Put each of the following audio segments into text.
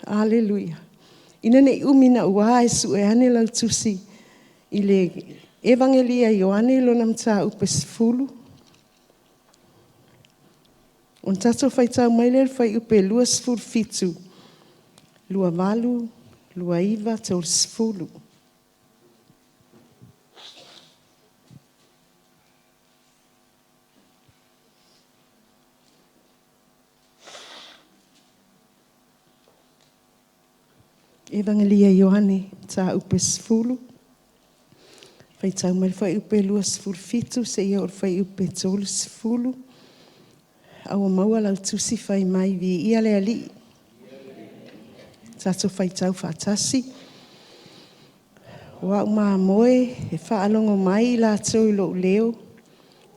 Aleluia. Ina nei umina ua e su e ane lau tusi i le evangelia Ioane lona mta upe sefulu. On tato fai tau maile fai upe lua sefulu fitu. Lua valu, lua iva, tau sefulu. Evangelia Ioane ta upe sefulu. Fai tau maile fai upe lua sefulu fitu, se ia or fai upe tau sefulu. Awa maua lau tusi fai mai vi ia le ali. Tato fai tau whaatasi. Wa uma moe e whaalongo mai la tau ilo leo.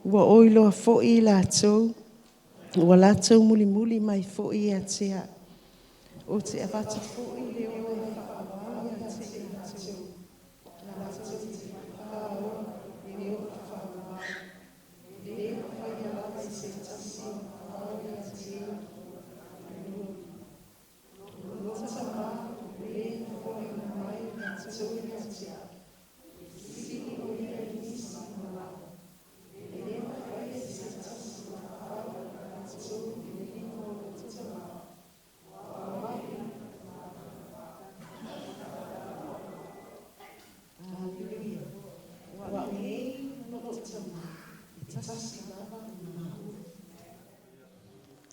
Ua oilo a foi la tau. Ua la tau muli muli mai foi a tea. O te avata foi leo e whaawai a te a tau. La tau te whakao leo whaawai. Leo whai a lawai se tasi whaawai a tea. Lota ma le foi na mai a tau a tea. Sisifo ia nisi mala. Leo whai se tasi whaawai a tau i limo lota ma.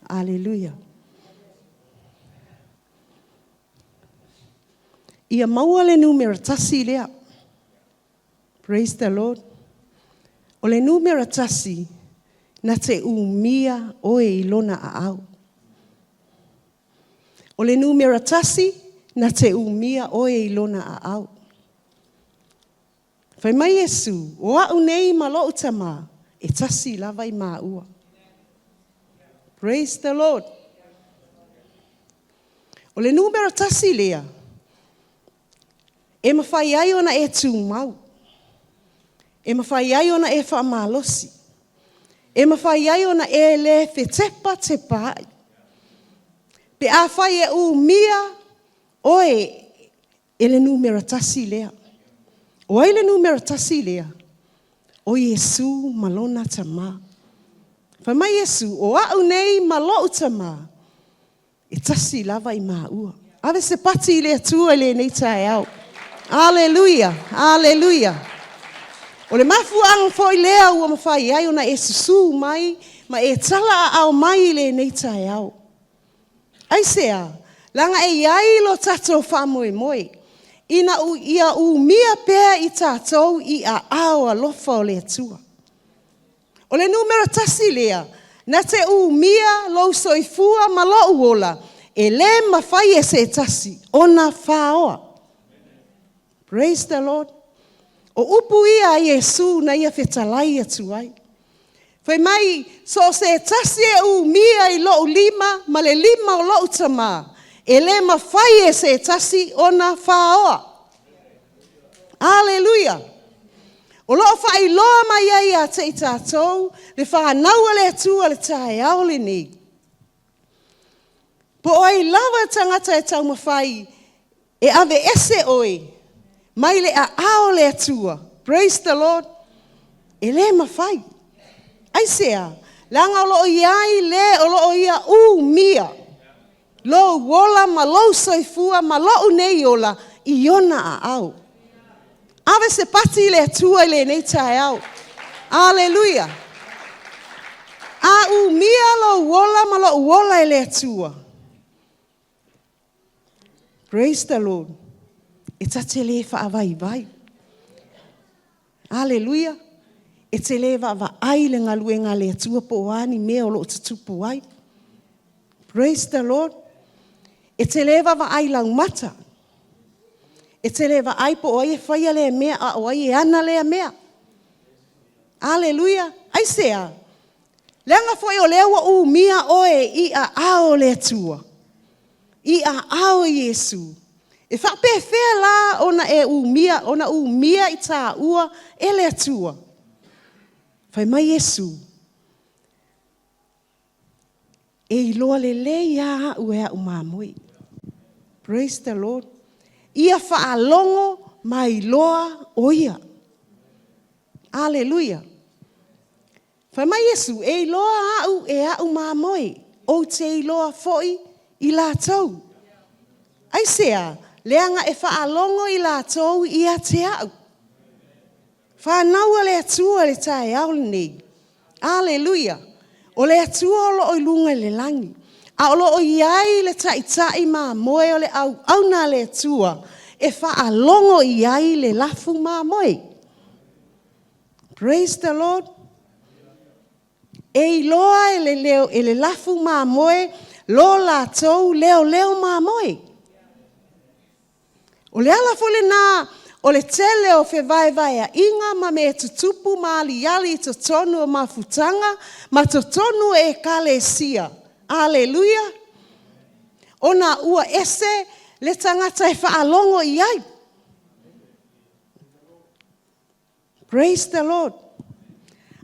Aleluia. Ia maua le numera tasi lea. Praise the Lord. O le numera tasi na te umia o e ilona a au. O le numera tasi na te umia o e ilona a au. Fai mai Yesu, o au nei malo utama, e tasi lava I ua. Praise the Lord. O le numera tasi lea, e mawhai ai ona e tū mau. E mawhai ai ona e whaamalosi. E mawhai ai ona e le fe tepa te pai. Pe a whai e umia oe e le numera tasi lea. O ai le numera tasi lea, o Yesu malona tama. Whai mai Yesu, o au nei malo tama, e tasi lava I ua. Ave se pati le atua le nei tae au. Aleluia, aleluia. O le mafu ang foi lea ua mawhai ai ona e susu mai, ma e tala au mai le nei tae au. Ai sea, langa e iai lo tato whamoe moe. Ina ia mia pea I tātou I a awa lofa o le atua. O le numera tasi lea, na te mia lo soifua ma lo uola, e le mawhai e se tasi, ona whaoa. Praise the Lord. O upu ia Yesu na ia whetalai atuai. Whai mai, so se tasi e mia I lo lima, ma le lima o lo utama. E le mawhai e se tasi ona whaoa. Aleluia. O loo whai loa mai ai a te I tātou, le whanaua le atua le tae au le nei. Po oi lawa tangata e tau mawhai, e ave ese oi, mai le a ao le atua. Praise the Lord. E le mawhai. Ai sea, langa o loo iai le o loo ia mia. Lo wola ma lo soifua ma lo nei ola I ona a au. Ave se pati le atua le nei tae au. Aleluia. A mia lo wola ma lo wola le atua. Praise the Lord. E tate le whaavai vai. Aleluia. E te le whaavai le ngaluenga le atua po ani mea o lo tutupu ai. Praise the Lord. E te lewa wa ai lau mata. E te lewa ai po oi e whaia lea mea, a oi e ana lea mea. Aleluia. Ai sea. Leanga foi o lewa mia oe I a ao lea tua. I a ao Yesu. E whape whea la ona e mia, ona mia I tā ua e lea tua. Whai mai Yesu. E iloa le le ia ua mamoi. Praise the Lord. Ia whaalongo mai loa o ia. Hallelujah. Whamai Yesu, e loa au e au māmoe, o te loa foi i lātou. Aisea, leanga e whaalongo i lātou ia te au. Whanaua le atua le tae au nei. Hallelujah. O le atua o lo o lunga le langi. A o lo o iai le tai māmoe o le au nā le atua. E whaalongo iai le lafu māmoe. Praise the Lord. E loa e le lafu māmoe, lo lātou leo māmoe. O le ala fole nā, o le tele o vai a inga ma me tutupu ma ali to tonu o mafutanga, ma to tonu e kalesia. Hallelujah. O nā ua ese le tangata e whaalongo i ai. Praise the Lord.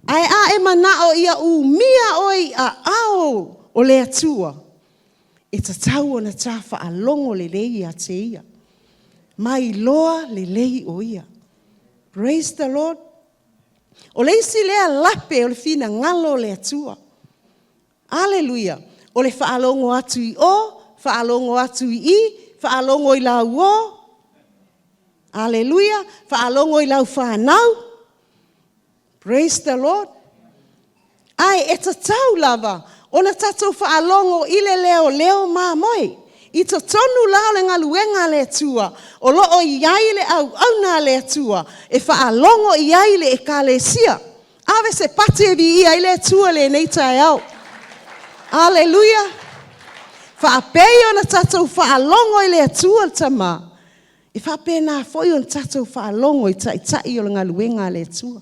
Ai a e manao ia mia oi a ao o le atua. E tatau o na tā whaalongo le lei a te ia. Mai loa le lei o ia. Praise the Lord. O le isi lea lape o le fina ngalo le atua. Hallelujah. O le whaalongo atu i o, whaalongo atu i, whaalongo i lau o. Hallelujah. Whaalongo i lau whanau. Praise the Lord. Ai, e tatau lava. O na tatou whaalongo i le leo māmoe. I to tonu lao le ngaluenga le atua. O lo o iai le au nā le atua. E whaalongo iai le e kalesia. Ave se pate vi ia i le atua le nei tai au. Hallelujah. Whaapei o na tatou whaalongo i le atua tama. E whaapei nā foi o na tatou whaalongo i tai o le ngaluenga le atua.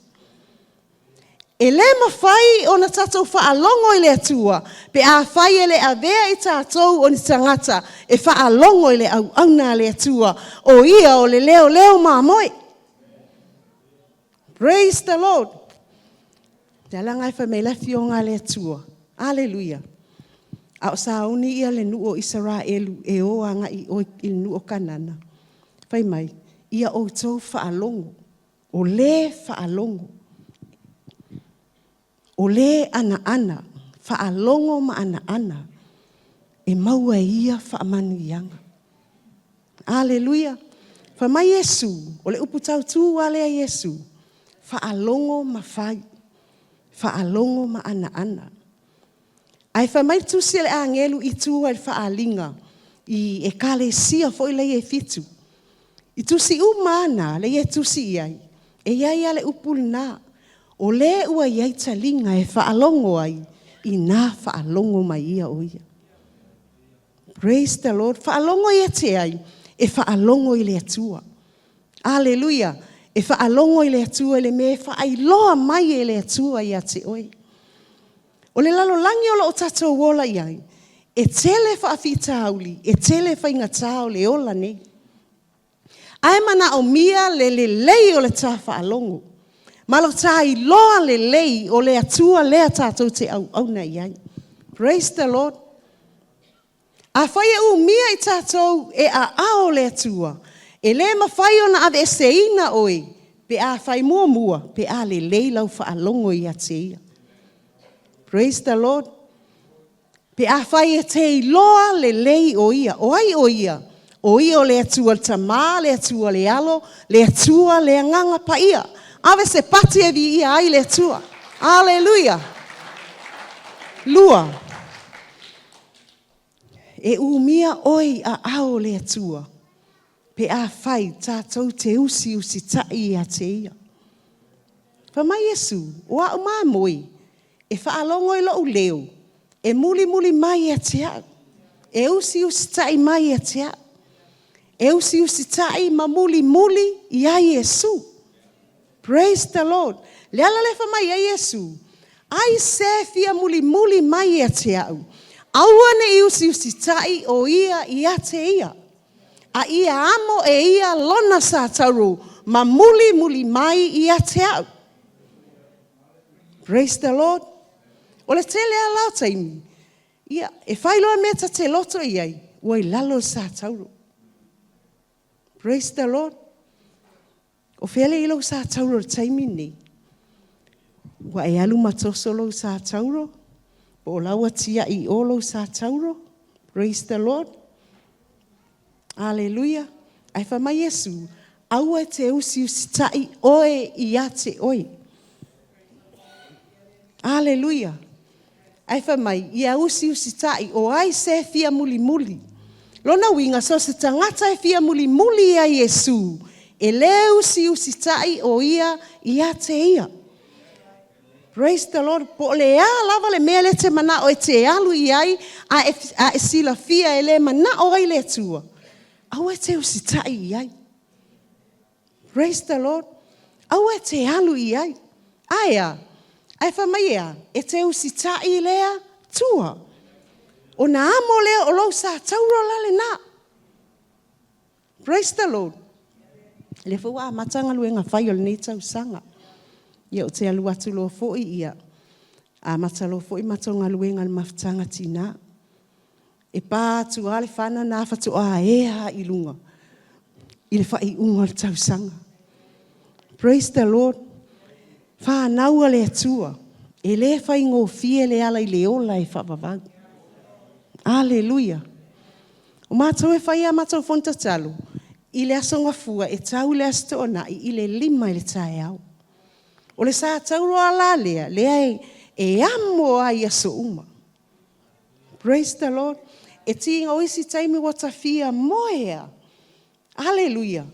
E le mawhai o na tatou whaalongo i le atua, pe a whai e le avea i tātou o ni tangata, e whaalongo i le au nā le atua, o ia o le leo māmoe. Praise the Lord. Te alangai whamei lafi o ngā le atua. Hallelujah. A o sa uni ia le nu o Israelu, e o anga i nu o kanana. Whai mai, ia o tau whaalongo, o le whaalongo. O le ana, whaalongo ma ana, e maua ia whaamanu ianga. Hallelujah. Whamai Yesu, o le uputau tū wale a Yesu, whaalongo ma whai, whaalongo ma ana. Ai whamai tusi le angelu i tūa le whaalinga, i e kale sia fo i lei e fitu. I tusi umana, le e tusi iai, e iai ale upulna. O le ua iai talinga e whaalongo ai, i nā whaalongo mai ia o ia. Praise the Lord. Whaalongo ia te ai, e whaalongo i le atua. Hallelujah. E whaalongo i le atua, le me whaailoa mai e le atua ia te oi. O le lalo langi o lo o tatou wola iai, e tele whaafitauli, e tele whaingatao le ola ne. Ai mana o mia le lei o le tā whaalongo. Malo tai loa le lei o le atua lea tātou te au na iai. Praise the Lord. A whai e mia i tātou e a ao le atua. E le ma whai o na ave e seina oi. Pe a whai mua, pe a le lei lau whaalongo i a te ia. Praise the Lord. Pe a whai e te loa le lei o ia. O ai o ia. O ia o le atua le tamā, le atua le alo, le atua le anganga pa ia. Ave se pati e vi ia ai le tua. Hallelujah. Lua. E umia oi a ao le tua. Pe a whai tātou te usi tai a te ia. Whamai Yesu, o a umamoi, e whaalongo i lo leo. E muli mai a te au. E usi tai mai a te au. E usi tai ma muli i a Yesu. Praise the Lord. Le ala le whamai a Yesu. Ai se fia muli mai a te au. Aua ne usi tai o ia i a te ia. A ia amo e ia lona sa tauru. Ma muli mai i a te au. Praise the Lord. O le tele a lau taimi. Ia, e whailoa mea ta te loto iai. Ua i lalo sa tauru. Praise the Lord. O whele ilo sa tauro taimi nei. Wa e alu matoso lo sa tauro. Po lawa tia I olo sa tauro. Praise the Lord. Hallelujah. Ai whama Yesu. Aua te usi tai oe ia te oe. Hallelujah. Ai whamai. Ia usi tai o ai se fia muli muli. Lona winga so se tangata e fia muli muli a Yesu. E le usi tai o ia te ia. Praise the Lord. Po le lava le mea le te mana o e te alu iai a e sila fia e le mana o ai le tua. Au e te usi tai iai. Praise the Lord. Au e te alu iai. Aia. Ai whamai ea. E te usi tai lea tua. O na amo lea o lau sa tauro lale na. Praise the Lord. Le fua matanga luenga whai o le nei tau sanga. Ia o te alu atu loa fo'i ia. A matalo fo'i matonga luenga le mawhtanga tina. E pā tu ale whana nā whatu a ea I lunga. I le whai unga le tau sanga. Praise the Lord. Wha naua le atua. E le whai ngō fie le ala I le ola e whapavau. Hallelujah. O mātou e whai a mātou fonta talo. I le asonga fua e tau le astona I le lima I le tae au. O le sa tauro ala lea e amo ai aso uma. Praise the Lord. E tinga o isi taimi wata fia moea. Hallelujah.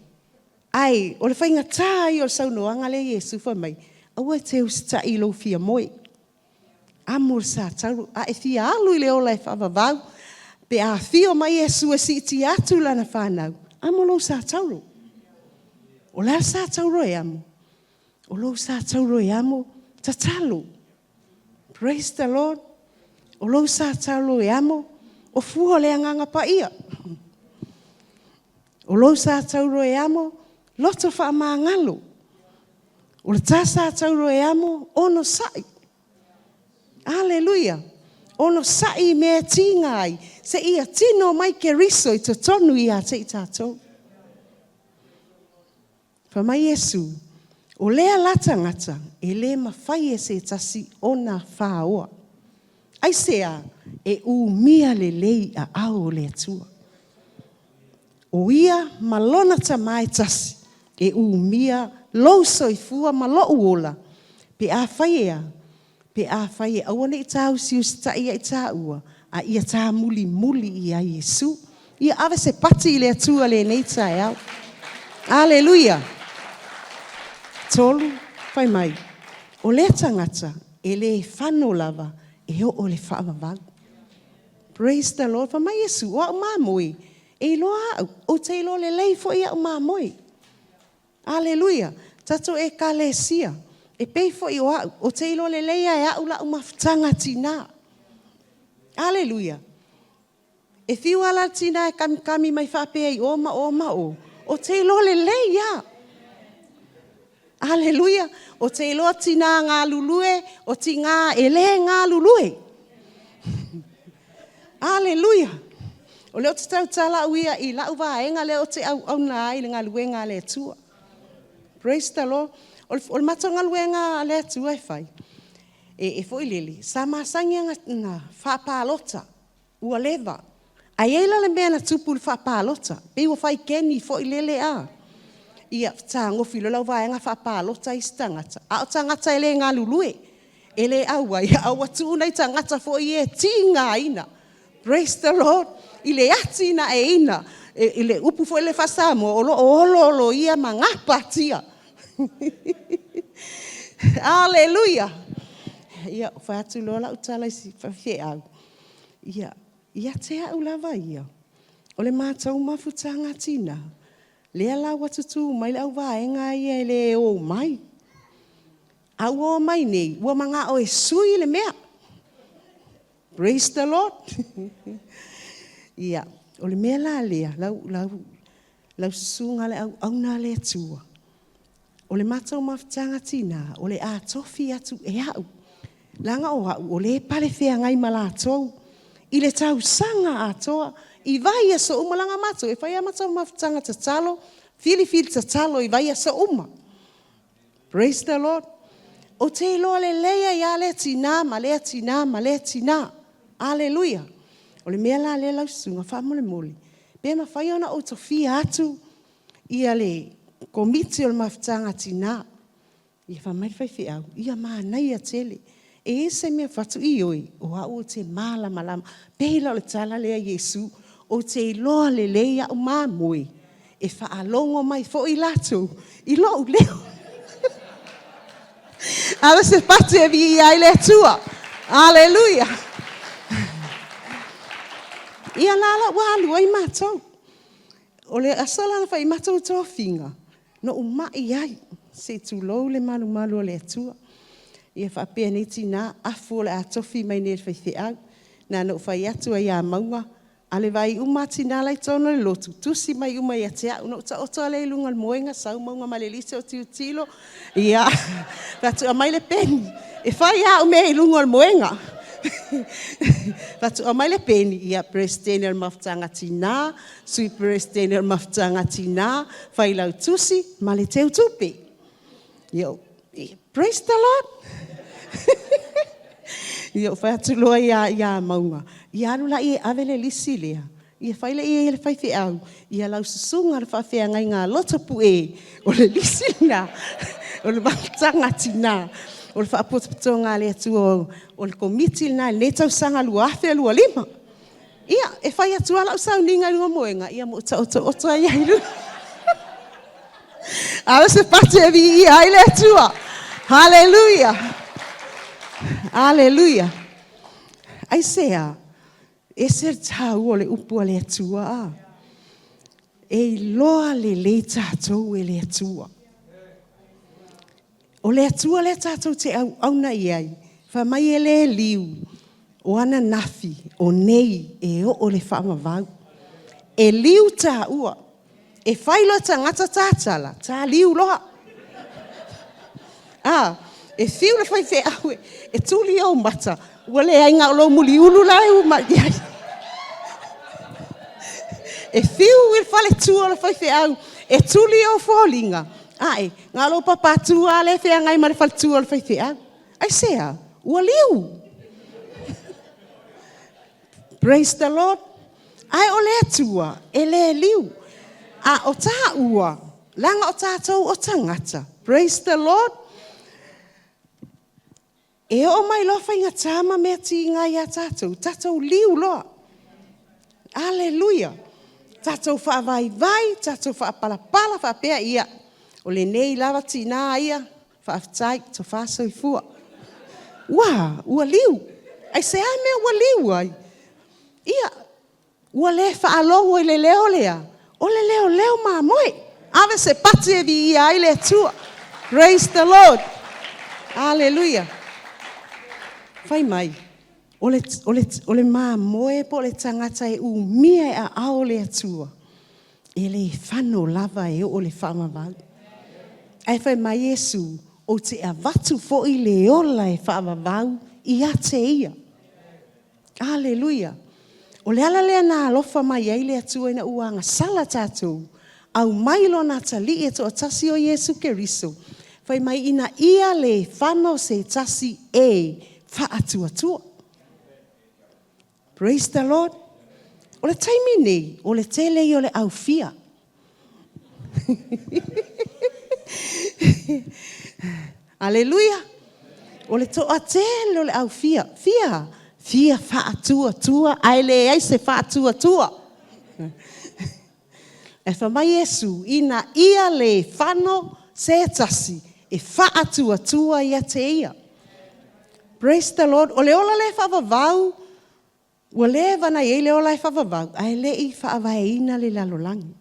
Ai, o le whainga tai o le saunoanga le Yesu whamai. Au e te usita I lo fia moe. Amo le sa tauro. A e fia alu I le ola e whavavau. Pe a fio mai Yesu e si iti atu lana whanau. Amo lo sa tauro. O la sa tauro e amo. O lo sa tauro e amo. Tatalo. Praise the Lord. O lo sa tauro e amo. O fuho le anganga pa ia. O lo sa tauro e amo. Loto wha maangalo. O le ta sa tauro e amo. Ono sai. Hallelujah. Ono sai mea tinga ai. Se ia tino mai ke riso I to tonu ia te I tātou. Whamai Yesu, o lea latangata, e le mawhai e se tasi ona whaoa. Ai sea, e mia le lei a ao le atua. O ia malona ta mai tasi, e mia louso I fua malo uola, pe a whai e awane I tāu sius ta ia I tāua, a ia tā muli I a Yesu. Ia ave se pati I le atua le nei tae au. Hallelujah. Tolu, whai mai. O le tangata, e le whano lava, e o le whaamavau. Praise the Lord. Wha mai Yesu, o au māmoe. E loa au, o te ilo le lei fo I au māmoe. Hallelujah. Tato e ka le sia. E pei fo I o te ilo le leia e au la umawhtanga tina. Hallelujah. E fiu ala tina e kami mai whapea I oma. O te ilo le leia. Hallelujah. O te ilo tina ngā lulue, o ti ngā ele ngā lulue. Hallelujah. O leo te tau tala uia I lau vaenga leo te au na ai le ngā luenga le tua. Praise the Lord. O le matonga luenga le tua e whai. E fo I lili. Sa masangia na whapalota. Ua lewa. Ai eila le mea na tupu le whapalota. Pe ua whai keni fo I lele a. Ia tā ngofi lo lau vaenga whapalota I stangata. A o tangata ele ngā lulue. Ele aua. Ia aua tūnei tangata fo I e ti ngā ina. Praise the Lord. I le ati na e ina. I le upu fo ele whasamo. Olo ia mangapa tia. Hallelujah. Ia whai atu lola utala isi whawhie au. Ia te au lava ia. O le mātau mawhutanga tina. Lea lau atutu mai le au vaenga ia le o mai. Au o mai nei. Ua manga o e sui le mea. Praise the Lord. Ia. O le mea la lea. Lau susunga le au na le atua. O le matau mawhtanga tina. O le a tofi atu e au. Langa o le pale whea ngai malatou. I le tau sanga atoa. I vai a so uma langa mato. E whai amata mawhtanga tatalo. Fili tatalo i vai a so uma. Praise the Lord. O te loa le leia ia le tina, ma le tina, ma le tina. Aleluia. O le mea la le lausunga, wha mole mole. Pe ma whai ona o to fia atu. Ia le komiti o le mawhtanga tina. Ia wha mai whai au. Ia maa nei a tele. E se mea whatu i oi. O au o te mala malama. Pela o le tala lea Yesu. O te loa le leia o maa moe. E wha alongo mai fo i lato. I lo u leo. Awe se patu e vi ai le tua. Aleluia. Ia lala walu ai matou. O le asala na fai matou tō finga. No umai ai. Se tu lou le malu malu o le tua. Ia whapea nei tina afu le atofi mai nei whai au. Nā no whai atu ai a maunga. Ale vai uma tina lai tono le lotu. Tusi mai uma ia te au. No ta oto ale lunga le moenga. Sau maunga ma le lise o tiu tilo. Ia. Ratu a mai le peni. E whai au mea i lunga le moenga. Ratu a mai le peni. Ia prestene al mawhtanga tina. Sui prestene al mawhtanga tina. Whai lau tusi ma le teu tupe. Yo. Praise the Lord. Ia whai atu loa ia maunga. Ia alu la i avele lisi lea. Ia whaile i le whai au. Ia lau susunga le whawhea ngai ngā Lotopue o le lisi na. O le mawhtanga tina. O le whaapotapoto ngā lea tu o le komiti na le tau sanga lua afe lua lima. Ia, e whai atu ala usau ninga lua moenga. Ia mo ta oto ai ai lu. Awe se pate e vi i ai le tua. Hallelujah. Aleluia. Ai sea, e ser tau o le upu le atua. E loa le tātou e le atua. O le atua le tātou te au na iai. Wha mai e le liu. O ana nafi, o nei, e o le whaamavau. E liu tā ua. E whailo ta ngata tātala. Tā liu loa. E fiu le whai au e tuli au mata. Ua le ainga o lo muli ulu lai u ma iai. E fiu il fale tua le whai au e tuli au fōlinga. Ai, ngā lo papatu a le whea ngai ma le fale tua le whai au. Ai sea, ua liu. Praise the Lord. Ai o le tua, e le liu. A o tā ua, langa o tātou o tangata. Praise the Lord. E o mai lofa inga tama mea ti ngai a tātou. Tātou liu loa. Aleluia. Tātou whaavai vai, tātou whaapalapala, whaapea ia. O le nei lava tina ia, whaafitai, to whaasau i fua. Ua liu. Ai se ai mea ua liu ai. Ia, ua le whaalongo i le leo lea. O le leo leo maa moe. Ave se pati e vi ia ai le tua. Praise the Lord. Aleluia. Whai mai, o le maa moe po le tangata e umia e a ao le atua. E le whano lava e o le whaamavau. Ai whai mai Yesu, o te avatu fo i le ola e whaamavau i a te ia. Aleluia. O le ala lea nā alofa mai ei le atua ina uanga sala tātou. Au mailo nā tali e to atasi o Yesu Keriso. Whai mai ina ia le whano se tasi e whaatua. Praise the Lord. O le taimi nei, o le tele i o le au fia. Aleluia. O le toa tele o le au fia. Fia whaatua. Ai le ai se whaatua. E whamai Yesu, ina ia le whano se tasi e whaatua ia te ia. Praise the Lord. O le ola le whavavau. Ua le vana i le ola e whavavau. Ai le i whaavaeina le lalolangi.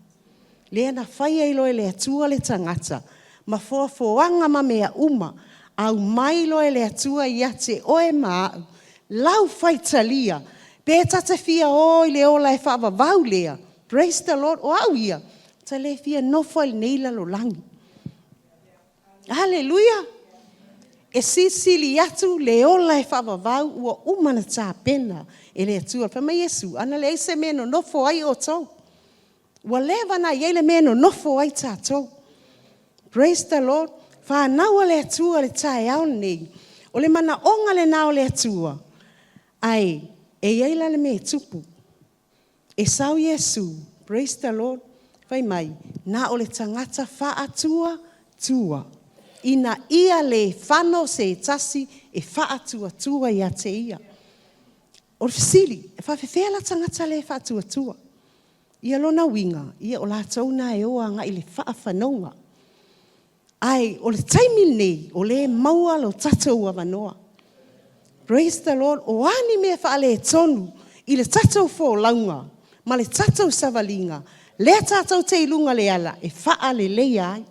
Le ana whaia i loe le atua le tangata. Ma foanga ma mea uma. Au mailo e le atua i ate oe maa. Lau whaitalia. Pe tata fia o i le ola e whavavau lea. Praise the Lord. O au ia. Ta le fia nofo i nei lalolangi. Hallelujah. e sisili atu le ola e whawawau ua umana tā pena e le atua. Whama Iesu, ana le eise meno nofo ai o tau. Ua lewa na iei le meno nofo ai tātou. Praise the Lord. Whānaua le atua le tae au nei. O le mana onga le nao le atua. Ai, e iei la le me tupu. E sau Iesu. Praise the Lord. Whai mai, na o le tangata whaatua tua. Ina ia le whano se tasi e whaatua tua ia te ia. O le fisili, e whawhewhea la tangata le whaatua tua. Ia lona winga, ia o la tauna e oa nga i le whaawhanonga. Ai, o le taimi nei, o le maua lo tatou avanoa. Praise the Lord. O ani mea whaale tonu i le tatou fo launga, ma le tatou savalinga, le tatou te ilunga le ala, e whaale leia ai.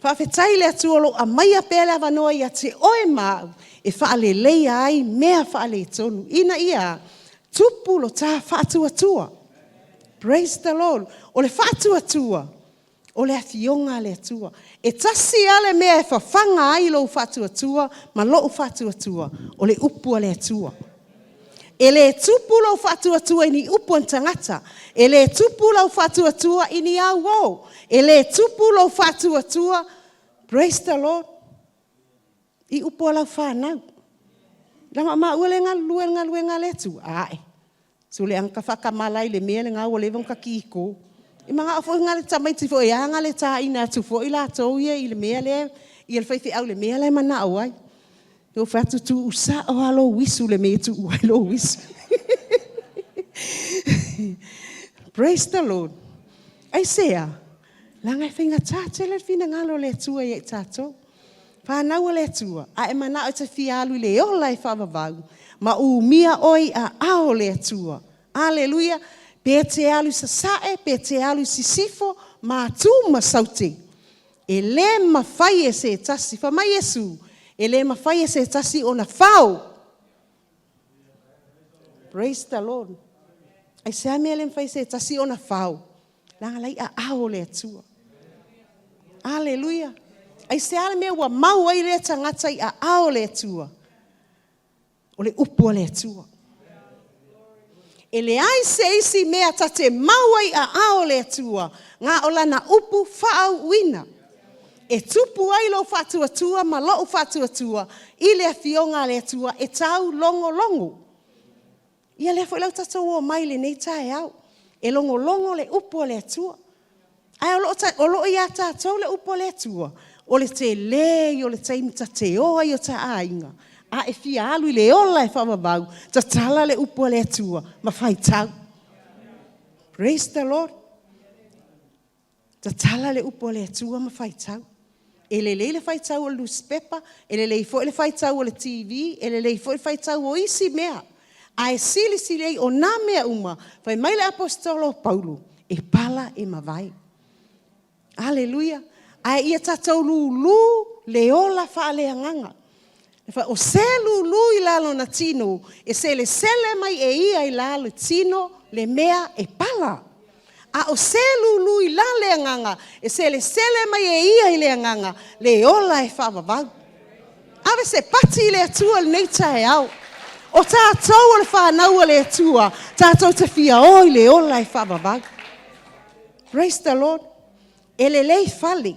Whawhetai le atuolo a maia pēle avanoa ia te oe mau, e whaale leia ai, mea whaale tonu. Ina ia, tupu lo tā whaatuatua. Praise the Lord. O le whaatuatua, o le afionga le atua. E tasi ale mea e whawhanga ai lo whaatuatua, ma lo whaatuatua, o le upua le atua. E le tupu lo whaatuatua ini upu an tangata. E le tupu lo whaatuatua ini au o. E le tupu lo whaatuatua, praise the Lord, i upu alau whanau. Lama ma ua le ngā le tu. Ae. So le anka whakamalai le mea le ngā ua le vong ka kiko. I mga afo ngā le tamaiti fo e anga le tā ina atu fo i la tau ia i le mea le, i le whaiwhi au le mea le mana au ai. Yo whatu tu usa o alo wisu le mea tu uai lo wisu. Praise the Lord. Ai sea, langa e whinga tāte le whina ngalo le tua i e tātou. Whānaua le tua, a e mana o te whialu le ola e whawawau, ma umia oi a ao le tua. Aleluia. Pe te alu sasae, pe te alu Sisifo, ma tu ma saute. E le mawhai e se tasi, whama Iesu, e le mawhai e se tasi o na whao. Praise the Lord. Ai sea mea le mawhai se tasi o na whao. Langa lai a ao le atua. Aleluia. Ai sea le mea ua mau ai le tangata i a ao le atua. O le upua le atua. E le ai se isi mea ta te mauai a ao le atua, ngā ola na upu whaau uina. E tupu ai lo whatuatua, ma lo whatuatua, i le awhionga le atua, e tau longo longo. Ia le fo ilau tatou o mai le nei tae au, e longo longo le upu le atua. Ai o lo ia tatou le upu le atua, o le te lei, o le taimita te oa i o ta ainga. A e fia alu i le ola e whamabau, ta tala le upua le atua, ma whai tau. Praise the Lord. Ta tala le upua le atua, ma whai tau. E le whai tau o le newspaper, e le fo le whai tau o le TV, e le fo le whai tau o isi mea. A e sili ei o nā mea uma, whai mai le apostolo Paulo, e pala e mawai. Aleluia. A e ia tatou lu le ola wha le anganga. O se lulu i lalo na tino, e se le sele mai e ia i lalo tino, le mea e pala. A o se lulu i lale anganga, e se le sele mai e ia i le anganga, le ola e whawawau. Ave se pati le atua le neita e au. O tātou le whanaua le atua, tātou te fia oi le ola e whawawau. Praise the Lord. E le lei fale.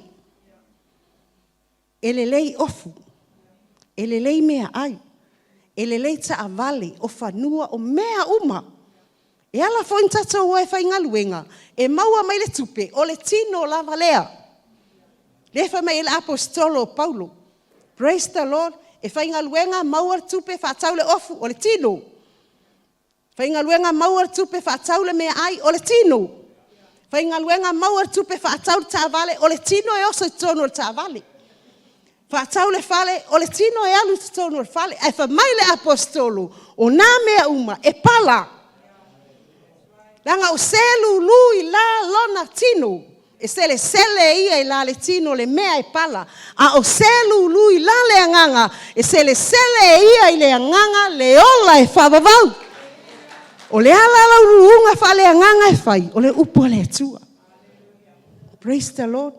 E le lei ofu. E le lei mea ai. E le lei ta avale o whanua o mea uma. E ala fo in tatou o e whaingaluenga. E maua mai le tupe o le tino o lava lea. Le wha mai le apostolo Paulo. Praise the Lord. E whaingaluenga maua tupe whatau le ofu o le tino. Whaingaluenga maua tupe whatau le mea ai o le tino. Whaingaluenga maua tupe whatau le ta avale o le tino e oso tono le ta avale. Whatau le fale, o le tino e alu te tonu le fale, ai wha mai le apostolo, o nā mea uma, e pala. Langa o selu lui la lona tino, e se le sele ia i la le tino le mea e pala. A o selu lui la le anganga, e se le sele ia i le anganga, le ola e whavavau. O le ala la urunga wha le anganga e whai, o le upo le atua. Praise the Lord.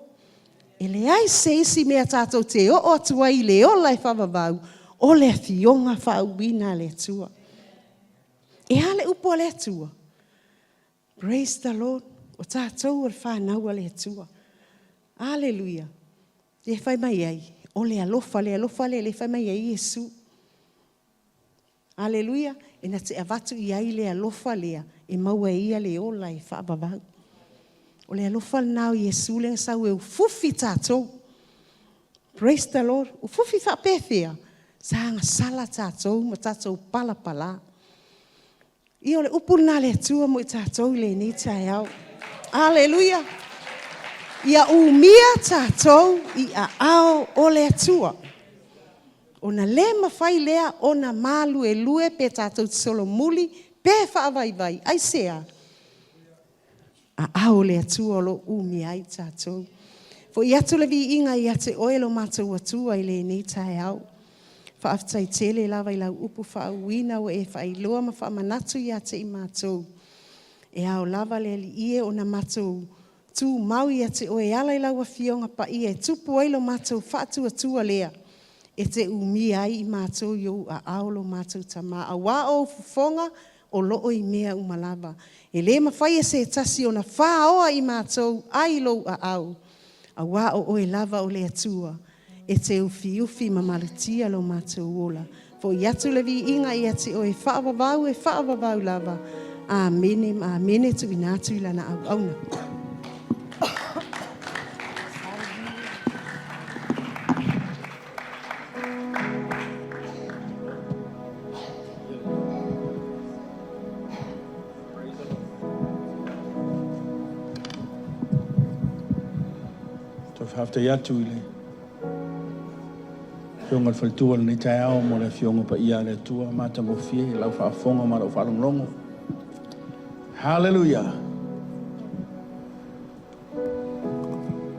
E le ai se isi mea tātou te o atua I le ola e whawawau, o le fionga whauwina le tua. E hale upo le tua. Praise the Lord. O tātou o le whanau le tua. Hallelujah. Le whai mai ai. O le alofa le whai mai ai Yesu. Hallelujah. E na te avatu I ai le alofa lea. E maua ia le ola e whaabavau. O le alofa nao Yesu le sau e ufufi tātou. Praise the Lord. Ufufi whapethea. Sanga sala tātou ma tātou pala. I o le upuna le tua mo I tātou le ni tai au. Hallelujah. Ia umia tātou I a ao o le tua. O na le mawhai lea o na malu e lue pe tātou solo muli pe whaavai. Ai sea. A ao le atua o lo umia I tātou. Fo I atu le vi inga I ate oelo mātou atua I le ni tai au. Whaaftai tele lava I lau upu whaauina o e whailoa ma whaamanatu I ate I mātou. E ao lava le li ie o na mātou tū mau I ate o e ala I lau a fionga pa I e tupu oelo mātou whaatua tua lea. E te umia ai I mātou yo a aolo mātou tama. A wā o fufonga o loo I mea umalava. E le mawhai e se tasi o na whaoa I mātou ai lo a au. A wā o e lava o le atua. E te ufi mamalutia lo mātou ola. Fo I atu le vi inga I ate o e whaavavau lava. Amene tu inatu I lana au auna. Hafta yatu ile. Fionga Faletua ni tai ao mo le fionga pa ia le tua mata mo fie lau whaafonga ma lau whaalonglongo. Hallelujah.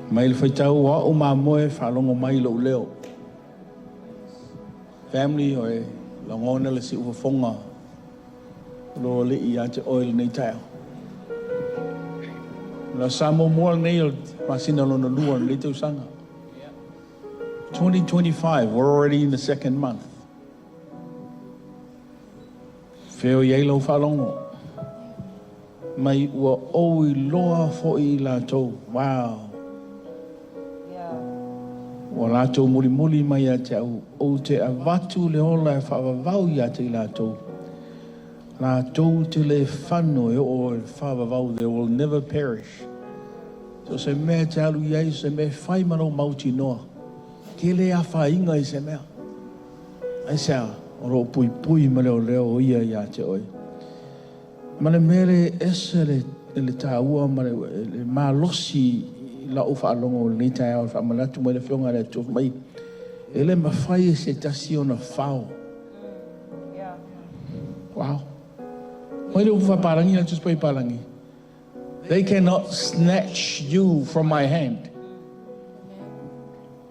Mai le whaitau wa o ma moe whaalongo mai lo leo. Family o e langona le si ufafonga lo le ia te oil ni tai ao. La Samoa mo nei masina lona lua le te usanga. 2025, we're already in the second month. Feo yelo falongo. Mai ua oi loa fo I lato. Wow. Wa lato muli mai a te au. O te avatu le ola e whaavavau I a te lato. Lato te le whano e o e whaavavau. They will never perish. So se mea te alu iai, se mea whaimano mauti noa. Ke le a whainga I se mea. Ai sea, o ro pui ma leo o ia I a te oi. Ma le mere ese le tāua ma le malosi la o whaalongo le tai au whaamanatu mai le whionga le tofu mai. E le mawhai se tasi o na whao. Wow. Mai le ufa parangi, na tuspai parangi. They cannot snatch you from my hand.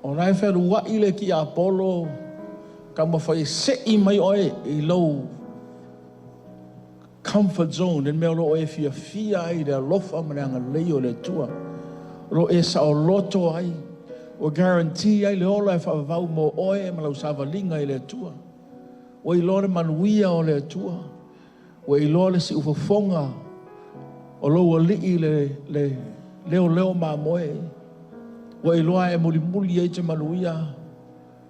O nai wheru wa ile ki Apollo, ka mawhai se I mai oe I low comfort zone, en mea lo oe fia ai le alofa mananga leo le tua. Ro e sa o loto ai, o guarantee ai le ola e whaavau mo oe ma lau savalinga I le tua. O I lore manuia o le tua. O I lore si ufafonga o loa lii leo ma moe. O I loa e muli e te manuia.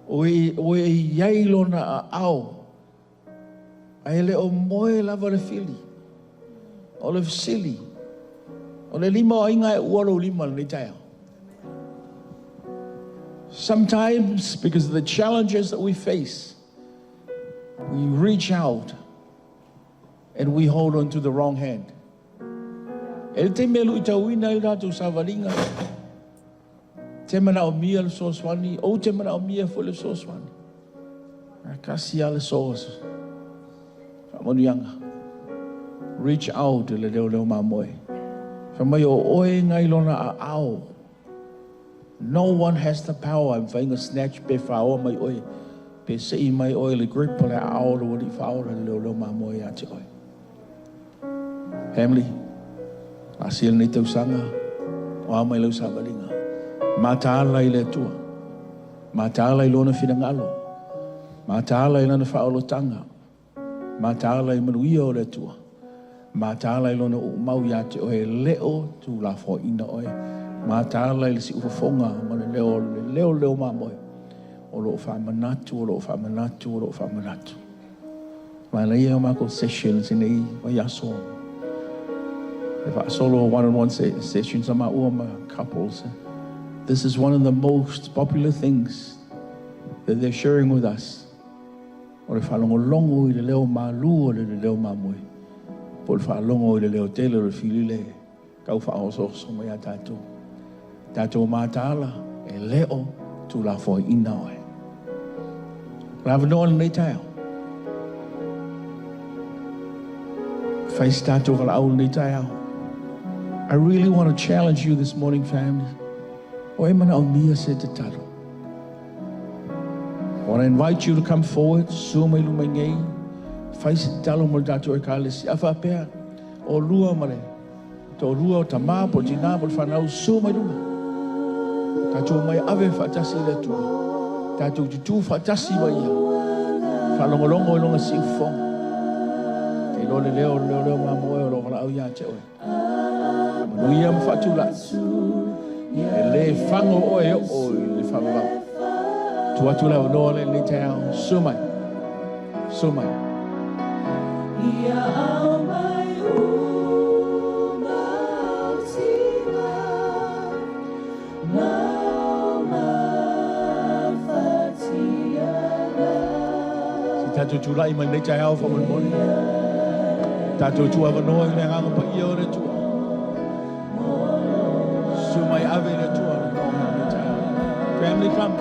O e iai lona a ao. A ele o moe lava le fili. O le fisili. O le lima o inga e ualo lima le taia. Sometimes, because of the challenges that we face, we reach out and we hold on to the wrong hand. E te melu I tauina I rātou savalinga. Te mana o mia le soswani, o te mana o mia fo le soswani. A kasi a le sos. Whamonianga. Reach out le leo ma moe. Whamai o oe ngai lona a ao. No one has the power. I'm whainga snatch pe whao mai oe. Pe sei mai oe le grip le a ao le wadi whao le leo ma moe a te oe. Family. Asil ni tau sanga. O a mai lau savalinga. Matala I le tua. Matala I lona finangalo. Matala I lana whaolotanga. Matala I manuia o le tua. Matala I lona o mau ia te oe leo tu la fo ina oe. Matala I le si ufafonga ma le leo mamoe. O lo whamanatu, o lo whamanatu, o lo whamanatu. Ma le ia mako sessions in ei o yaso. If I solo one-on-one sessions ama uama couples, this is one of the most popular things that they're sharing with us. O le whalongolongo I le leo malu o le leo mamoe. Po le whalongo I le leo tele o le filile. Kau whaososo mai a tātou. Tātou mātāla e leo tu la fo ina oe. Lava noa nei taio. Whais tātou wala au nei taio. I really want to challenge you this morning, family. O e mana o mia se te taro. I want to invite you to come forward. Suma ilu mai ngei. Whais te talo mo tātou e kālesi. Awha pēr. O lua mare. Tō lua o ta mā po tina po whanau. Suma ilu mai. Tātou mai ave whatasi le tua. Tātou te tū whatasi mai ia. Whalongolongo I longa si ufonga. Te lo le leo mamoe o lo wala au ia te oe. Manuia ma whatula. E le whango oe o le whamawau. Tuatula o noa le te ao. Sumai. Sumai. Ia au mai Tātou tūlai mai nei tai au whamoni. Tātou tū awanoa I le nganga pa ia o le tua. Sumai ave le tua le tai au. Family come.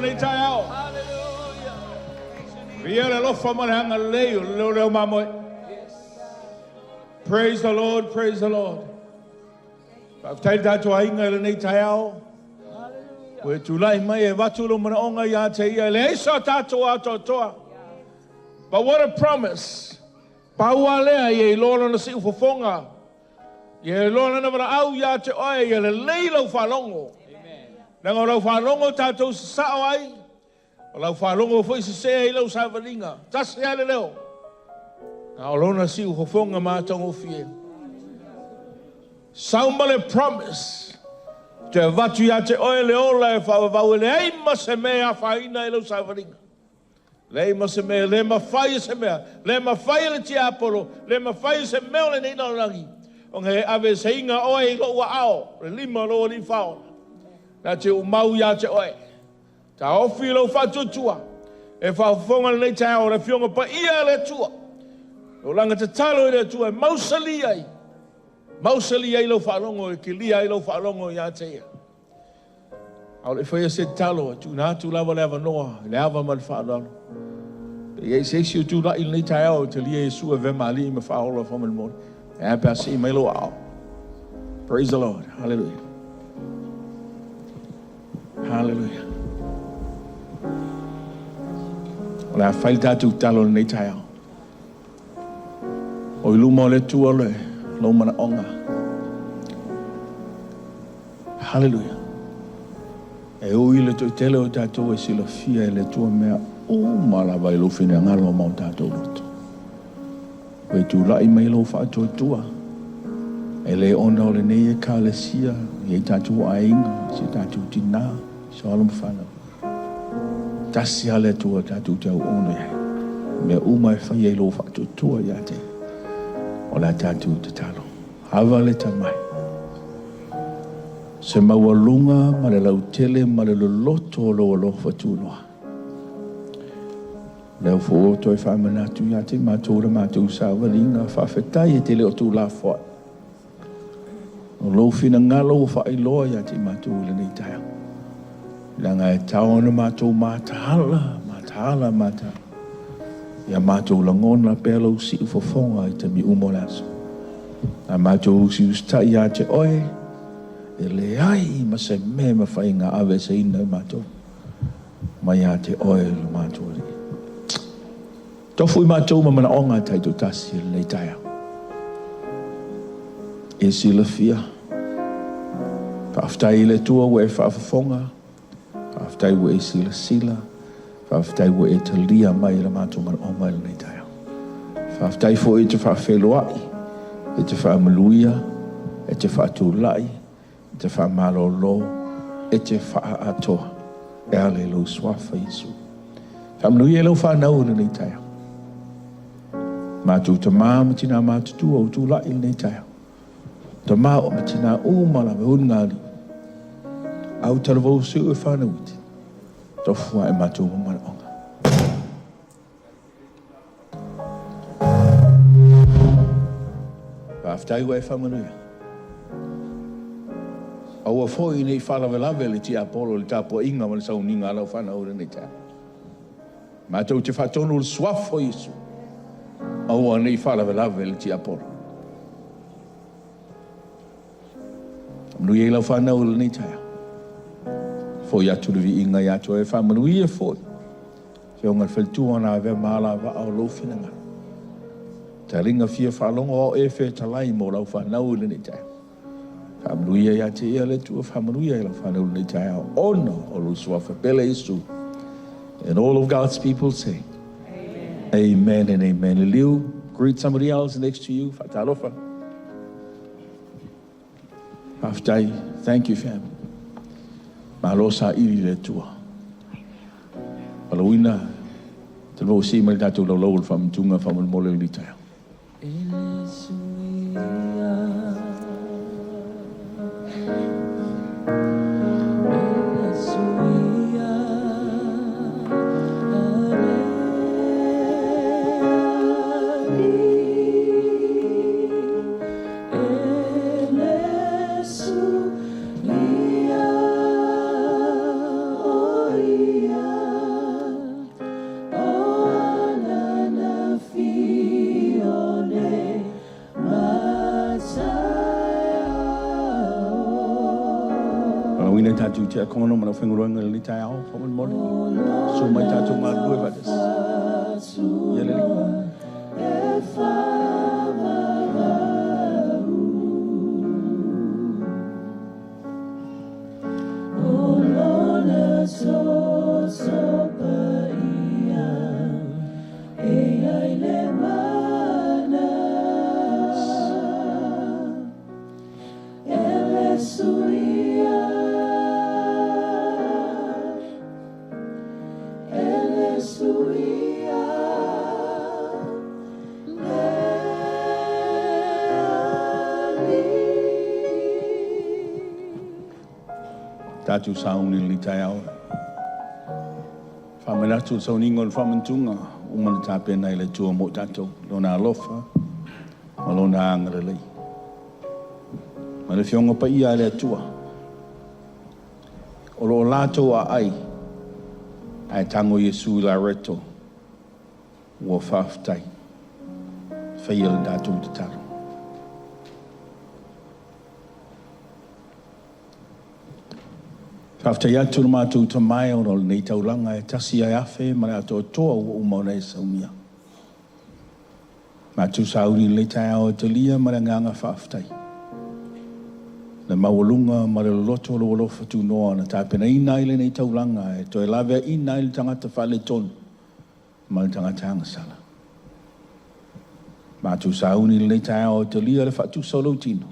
nei tai ao. Ria le lofa mo le hanga leo leo mamoe. Praise the Lord, praise the Lord. Whaftai tātua inga le nei tai ao. Koe tūlai mai e watulo mana onga ia te ia le eisa tātua atoa. But what a promise. Paua lea i lona na si ufofonga. Ye lona na wala au ia te oe ia le leilau whalongo. Nanga lau whalongo tātou sao ai. Lau whalongo fwoi se sea i lau sāwaringa. Tasi ale leo. Nga o lona si ufofonga mātongo fie. Saumale promise. Te watu ia te oe le ola e whawawau le eima se mea whaina i lau sāwaringa. Le ma se mea, le ma whai se mea, le ma whai le tia apolo, le ma whai se mea le neina rangi. O nge ave se inga oe i lo ua ao, le lima lo ni whao. Na te umau ia te oe. Ta ofi lo whatutua, e whawfonga le nei te ao, le fionga pa ia le tua. O langa te talo i le tua, mausali ai. Mausali ai lo whalongo, e ki lia ai lo whalongo ia te ia. Au le whaia se talo, tu nā tu lava le ava noa, le ava man whalalo. Ia se si o tu la il nei tai au te lia Yesu e ve mali me whaola whaman mori. E apea si me lo au. Praise the Lord. Hallelujah. Hallelujah. O le a whail tātou talo nei tai au. O i luma o le tua le, lo mana onga. Hallelujah. E ui le to tele o tātou e sila fia e le tua mea o malava i lo fina ngalo mau tātou loto. Koe tu lai mai lo whaatua tua. E le ona o le nei e ka le sia, i e tātou ainga, si tātou tina, so alam whanau. Tasi ale tua tātou tau ona iai. Mea uma e whai e lo whaatua tua ia te. O la tātou te talo. Hava le tamai. Se maua lunga, ma le lau tele, ma le loto o lo whatunoa. Leo fo o toi whamanatu ia te mātou mātou sāwaringa whawhetai e te leo tū la whai. O lo whina ngalo o whailoa ia te mātou le nei taia. Langa e taona mātou mātahala, mātahala. Ia mātou langona pēlo si ufofonga i te mi umolaso. A mātou si ustai ia te oe, e le ai ma se me ma whainga awe se ina mātou. Mai ia te oe le mātou ri. Tofu i mātou ma mana onga taito tasi le nei taia. E sila fia. Whaaftai le tua ue whaafafonga. Whaaftai ue sila sila. Whaaftai ue e talia mai le mātou mana onga le nei taia. Whaaftai fo e te whaafeloai. E te whaamaluia. E te whaatulai. E te whaamalolo. E te whaatoa. E ale lo swafa Yesu. Whaamaluia e lo whanau le nei taia. Mātou ta mā matina mātou tua o tū lai nei taia. Ta mā o matina umala me unngāri. Au taravau se ue whanauiti. Tofua e mātou mamana onga. Whaaftai ua e whamanuia. Aua foi nei whalawelawe le ti apolo le tāpua inga ma le sauninga alau whanau nei taia. Mātou te whatonu le swafo Yesu. Aua nei whalawelawe le ti apolo. Nui e lau whanau le nei taia. Foi atu le vi inga i atu e whamanui e foi. Whionga wheltua na vea mālawa au lo whinanga. Ta ringa fia whalongo o e whe talai mo lau whanau le nei taia. Whamanui e ate ea le tua whamanui e lau whanau le nei taia. Ono o lo swafa pele Yesu. And all of God's people say, amen and amen. Liu, greet somebody else next to you. Fatalofa. Aftai, thank you, family. Malo Sa iri le tua. Palawina, te lo si mai tātou lau lau wha mtunga wha mole li taia. Yeah. tatu te kono mana whenguroanga le tai ao whaman mori. So mai tatu ngā lue vatas. Ia le tatu sauni li tai au. Whamanatu sauningo le whamantunga, umana tāpena i le tua mo tatou, lona alofa, ma lona angara lei. Ma le whionga pa ia le atua. O lo lātou a ai tango Yesu la reto, ua whaftai, whaia le tātou te taro. Whaftai atu na mātou ta mai o nei taulanga e tasi ai awhi ma le ato toa ua umauna e saumia. Mātou sauri le tai ao te lia ma le nganga whaftai. Le mawalunga ma le loto lo alofa tu noa na tāpena ina ile nei taulanga e to e lawe ina ile tangata whale tonu ma le tangata angasala. Mātou sauri le tai ao te lia le whatu solo tino.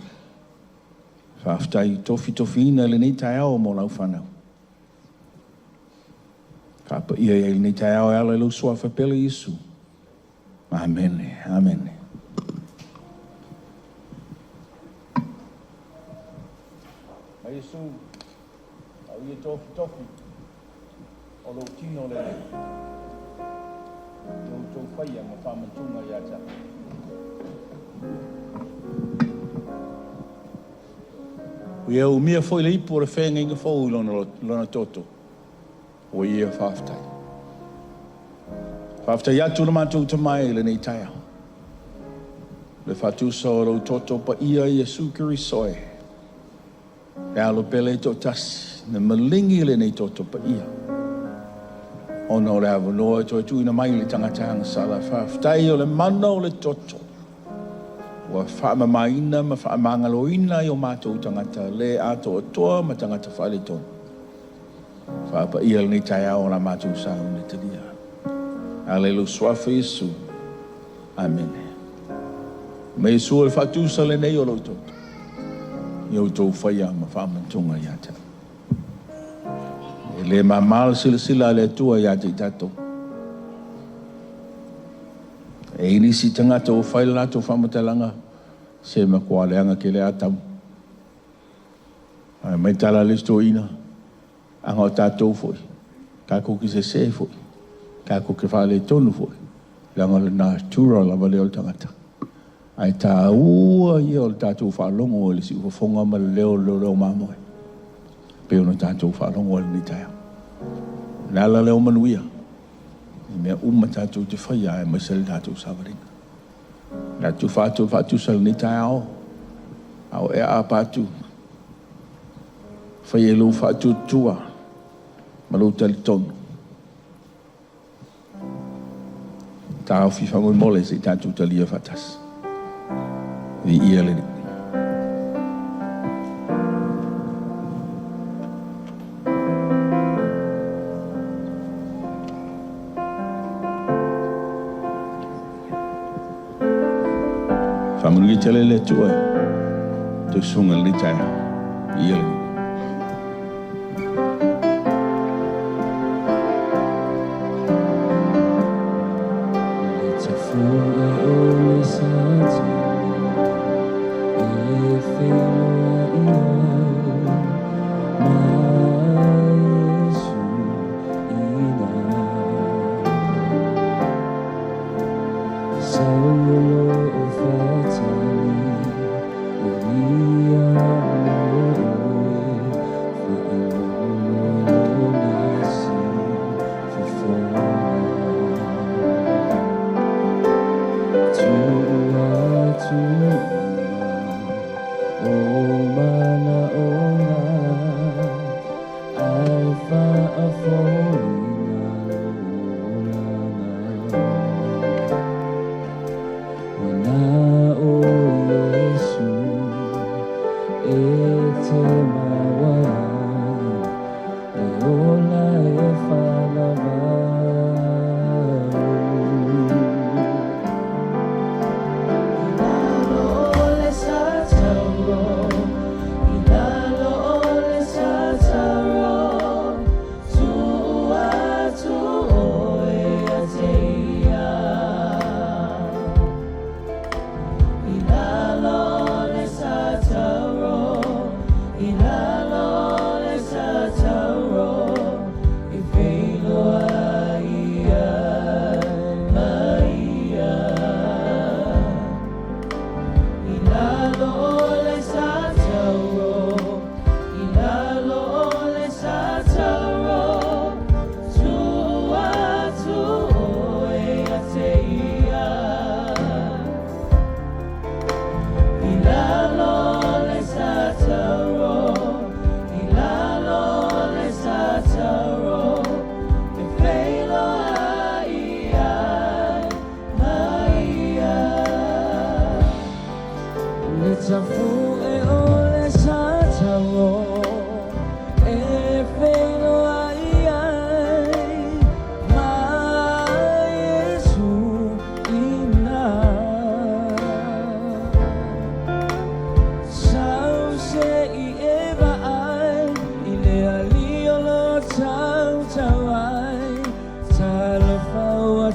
Whaftai tofi ina le nei tai ao mo lau whanau. Whapa ia le nei tai ao e ala lau sua whapele Yesu. Amene, amene. Ma Yesu, au ia tofi. O lo tino le nei. Tau whaia ma whamatunga ia ta. Ia umia foi le ipo le whenga inga fau lona toto. O ia whaftai. Whaftai atu na mātou ta mai le nei taia. Le whatu sa o rau toto pa ia Yesu kiri soe. E alo pele to tasi. Na malingi le nei toto pa ia. Ona o le avanoa to e tuina mai le tangatanga sala. Whaftai o le mana o le toto. Wa whaamamaina ma whaamangaloina i o mātou tangata le ato o toa ma tangata whale tonu. Whaapa ia le nei tai ao na mātou sa o le talia. Alelu swafa Yesu. Amen. Me Yesu le whatusa le nei o lo toto. Iau tau whaia ma whaamantunga i ata. E le mamala sila le atua i ata i tato. E inisi tangata o whaila ato whamatalanga. Se ma kua leanga ke le atau. Mai tala le stoina. Anga o tātou foi. Kako ki se foi. Kako ke whale tonu foi. Langa le nā tura la wale o tangata. Ai tā ua i o tātou whalongo o le si ufafonga ma leo mamoe. Peo na tātou whalongo o le nitaya. Nala leo manuia. I mea tātou te whaia e maisele tātou sawaringa. Nā tu whātou sal nitaya ao. Ao e Aleipata. Whaia lo whātou tua. Malo tali tonu. Tā awhi whangoe mole se tātou talia whatas. I ia le ni. Whamungi tele le tua. Te sunga le taia. I ia le ni. Oh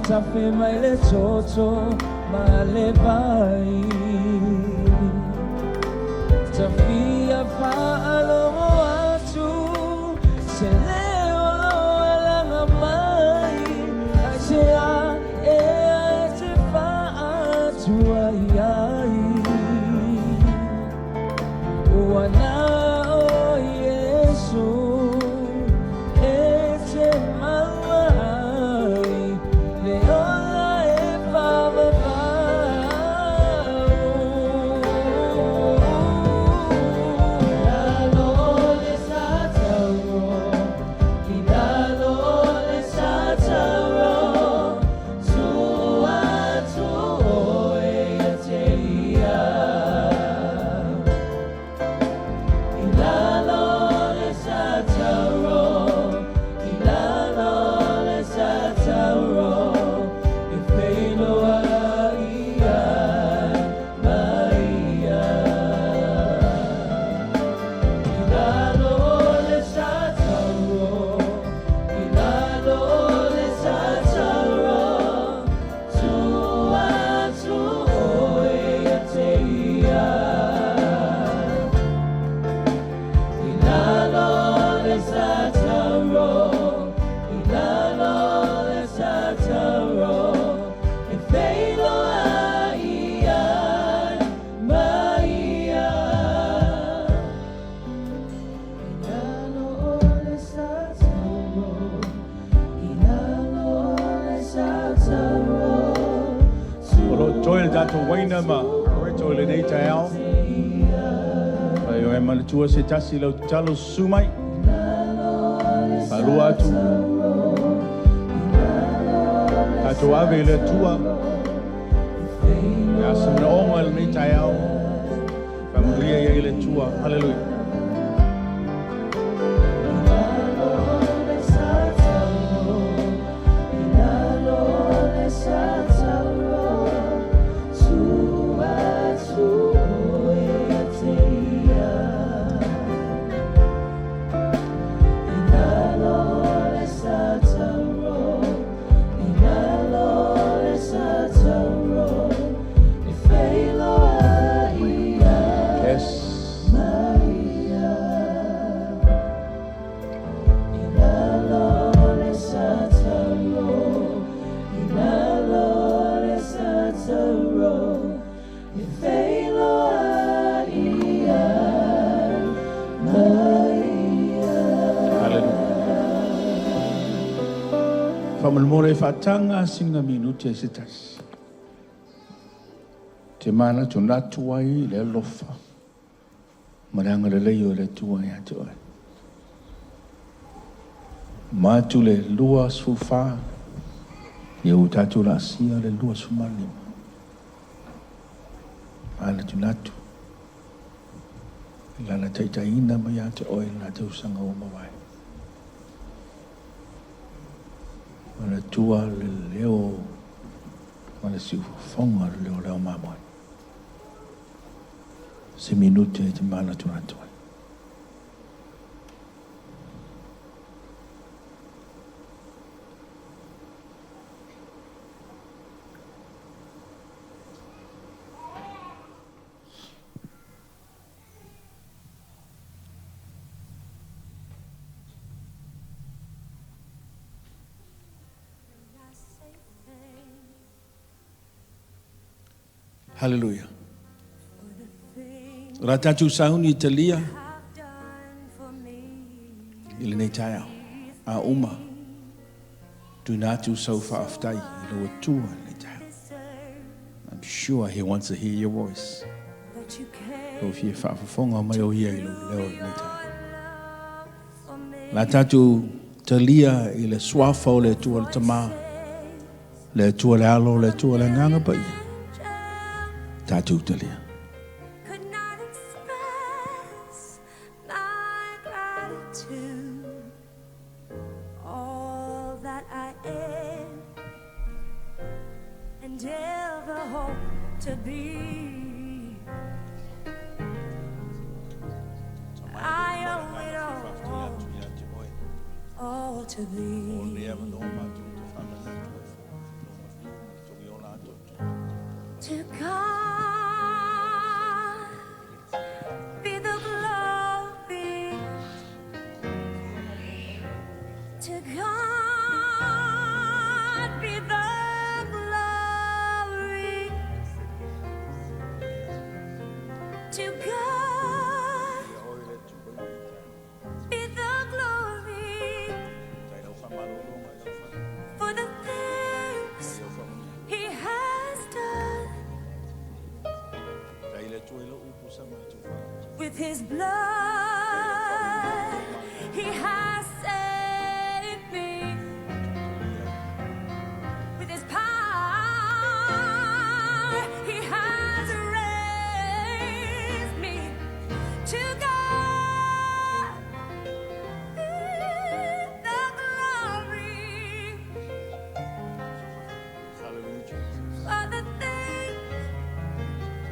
Tafe mai le toto ma le vai Tafia fa alomo atu Se leo alanga mai Aisea e te fa atu ai ai Wana o Yesu e te mawai Leola e pavava Toeaina Malo Sefo I Ayo e manatua se tasi lau talo sumai Palua atu Ato ave le tua Ya samna onga le nei tai au Pamuria ia le tua Hallelujah Famalmore fatanga singa minuti se tasi. Te mana tu natu ai le lofa. Maranga le leo le tua ia te oi. Matu le lua sufa. Ia utatu la sia le lua sumalima. Ala tu natu. Lana taitaina mai ia te oi la te usanga o mawai. Mana tua le leo mana si fonga le leo leo mamoi se minute te mana tuna tua Hallelujah. Ratatu sauni Italia. Ile nei taia. A uma. Tunatu saufa aftai. Ile watua nei taia. I'm sure he wants to hear your voice. If you fa fonga mai o ia ile leo nei taia. Ratatu Italia ile swafa o le tua le tama. Le tua le alo le tua le nganga pa ia. Tatu Italia. thee. I owe it all to thee. To God be the glory. To God be the glory. To God be the glory for the things He has done. With His blood, He has saved me. With His power, He has raised me. To God be the glory for the things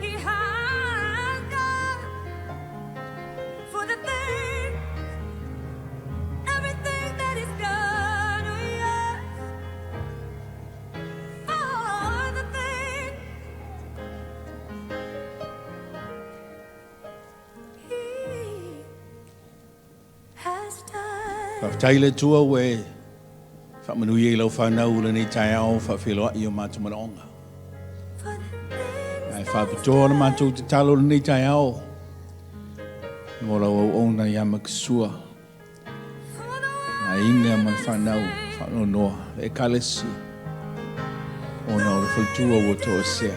He has done. For the things, everything that He's done, oh yes. For the things He has done. Faletua we whamanui e lau whanau le nei tai ao whawhiloa i o mātua manaonga. For the things Ai whapitoa na mātou te talo le nei tai ao. Mo lau au ona i ama kisua. for the Na inga man whanau, whanau noa, e kalesi. Ona o le whaltua o toa sea.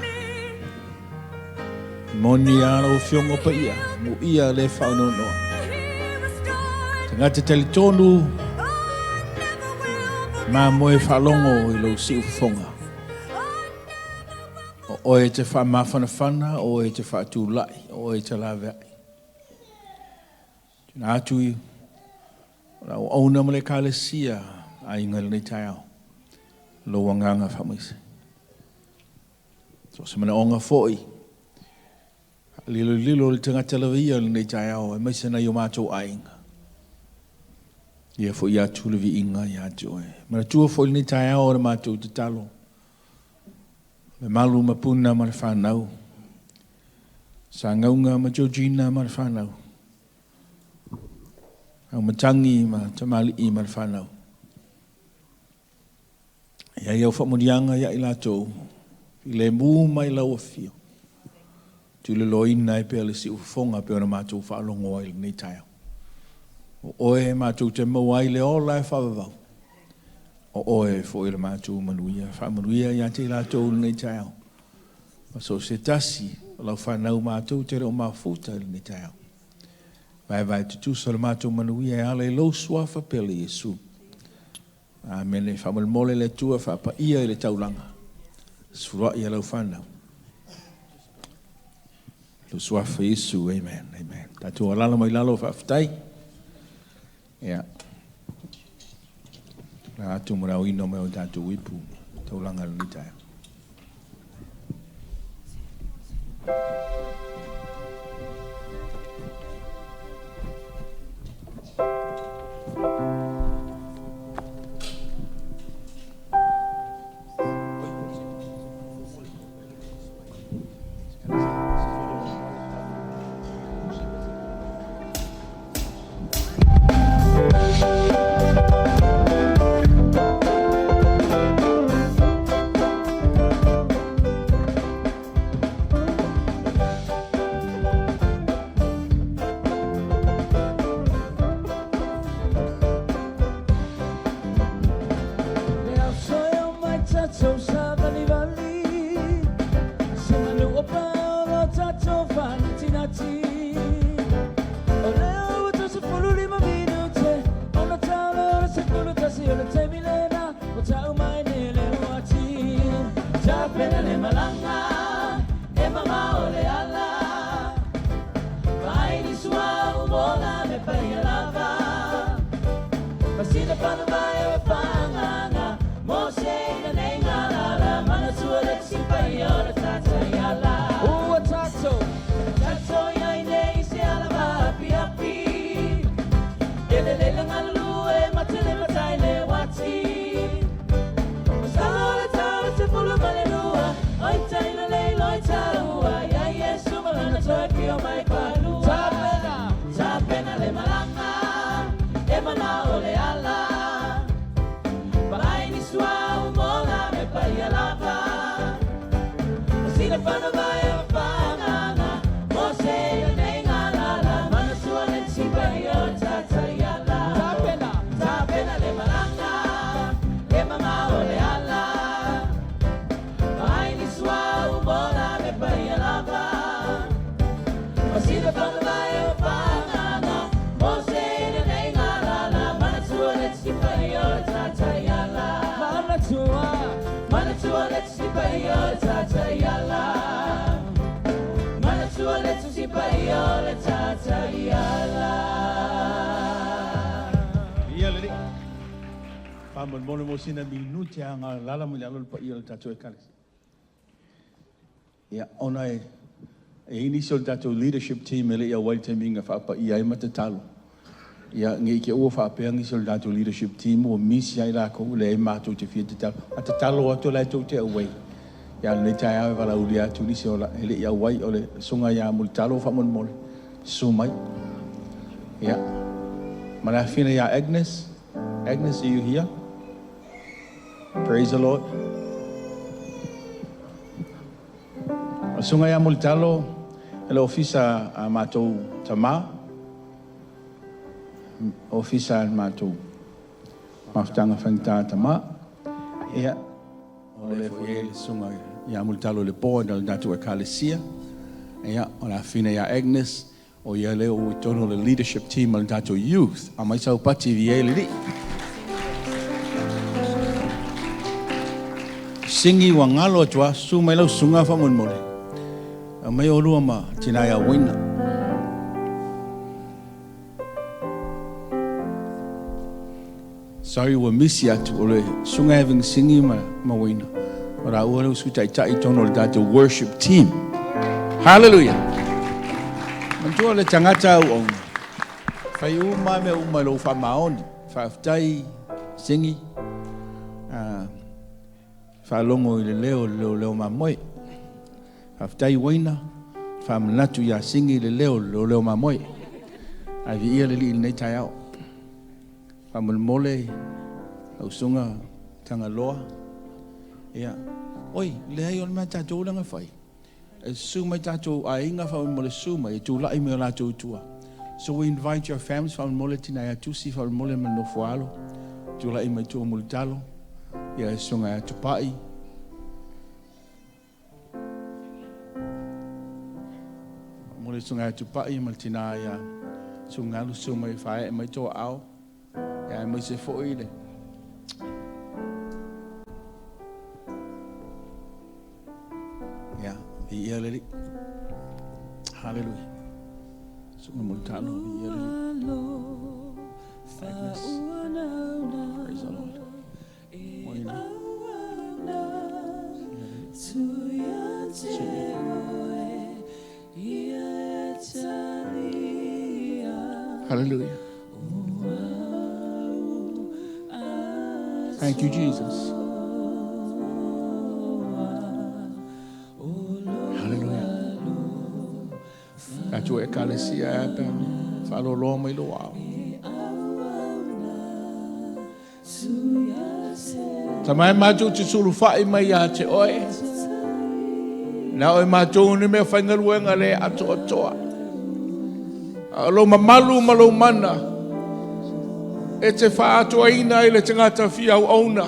Moni ana o fiongo pa ia, mo ia le whanau noa. He restored. Ngate talitonu, Oh, never will ma moe whalongo i lau si ufonga. O e te wha mawhanawhana, o e te wha tūlai, o e te lawe ai. Tuna atu i, rau auna male kālesia, a inga le nei tai au. Lo wanganga whamuise. So se mana onga foi. Lilo lilo le tanga televia le nei tai au, e maise na i o mātou a inga. Ia fo ia tu le vi inga ia joe. Mana tua fo le nei tai au o le mātou te talo. Me malu mapuna ma le whanau. Sa ngaunga ma Georgina ma le whanau. Au matangi ma tamali I ma le whanau. Ia iau whamurianga ia I latou. I le mū mai lau a fio. Tu le loina e pēle si ufonga pe ona mātou whaalongo ai le nei taia. O oe mātou te mawai le ola e whavavau. O oe fo I le mātou manuia. Whamanuia ia te latou le nei taia. Ma so se tasi, lau whanau mātou te reo mafuta le nei taia. Vai te tusa le mātou manuia e ale lo suafa pele Yesu. Amen. E whamalmole le tua whapa ia I le taulanga. Sura ia lau whanau. Lo suafa Yesu. Amen. Amen. Tātou alala mai lalo whaftai. Ia. Nā atu marau ino meo tātou ipu. Taulanga le nitaia. yo tata yala. Mana tua le tu si pa yo le tata yala. Yala ni. Paman mono mo sina minuti ang lala mo yalo pa yo le tata kalis. Ya onai initial tata leadership team ele ya waite minga fa pa ia matatalo. Ya ngi ke o fa pe ngi sol tata leadership team o misi ai la ko le ma tu te fi tatalo to la to te away. Ya le tai vala ulia tu ni sola ele ya wai ole sunga ya multalo fa mon mol sumai ya mana fina ya Agnes, are you here? Praise the Lord. Sunga ya multalo ele ofisa matou tama ofisa matou maftanga fanta tama ya ole foi sunga ya multalo le po dal datu ekalesia ya ona fina ya Agnes o ya le o tono le leadership team al datu youth a mai sau pati viele li singi wangalo tua su mai lo sunga fa mon mole a mai o lua ma tina ya wina sorry we miss ya tu ole sunga having singi ma wina. Ora ora usuta ita tono le datu worship team. Hallelujah. Mantua le tangata o fai uma me uma lo fa maon fa tai singi fa longo le leo mamoi fa tai wina fa mlatu ya singi le leo mamoi avi ia le li nei tai au fa mole au sunga tanga loa. Ya, oi, le ai on mata tu langa fai. Su mai tatu ainga fa mo su mai tu la me la tu tua. So we invite your families from Moletina ya tu si from Mole no foalo. Tu la me tu multalo. Ya sunga ya tupai. Mole sunga ya tupai maltina ya sunga lu su mai fai mai to au. Ya mai se fo ile. Ya, iya lagi. Hallelujah. Sungai multalo, iya lagi. Agnes. Praise the Lord. Moina. Hallelujah. Thank you, Jesus. Atu ekalesia pe falo lo mai lo au. Tamai matu te sulu fai mai ya te oe. Na oe matu ni me whaingaru wenga le ato atoa. Alo mamalu malo mana. E te wha atoaina i le tangata fia au auna.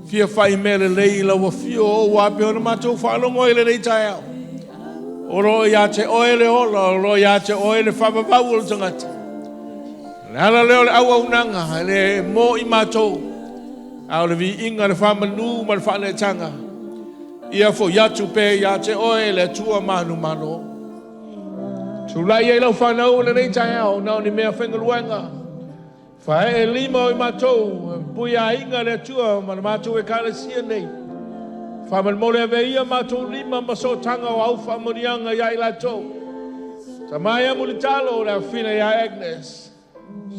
Fia whai mele lei la wa fio o wape ona matu whalongo i le nei tai au. Oro ya te oele ola, oro ya te oele whapapau o tangata. Nala leo le au au nanga, le mo i mātou. Au le vi inga le whamanu ma le whane tanga. Ia fo yatu pe ya te oele tua manu mano. Tulai e lau whanau le nei tai au, nao ni mea whengaluenga. Whae e lima o i mātou, pui a inga le tua ma le mātou e kare sia nei. Whaman mole ave ia mātou lima masotanga o au whamurianga ia i lato. Sa maia mulitalo la fina ia Agnes.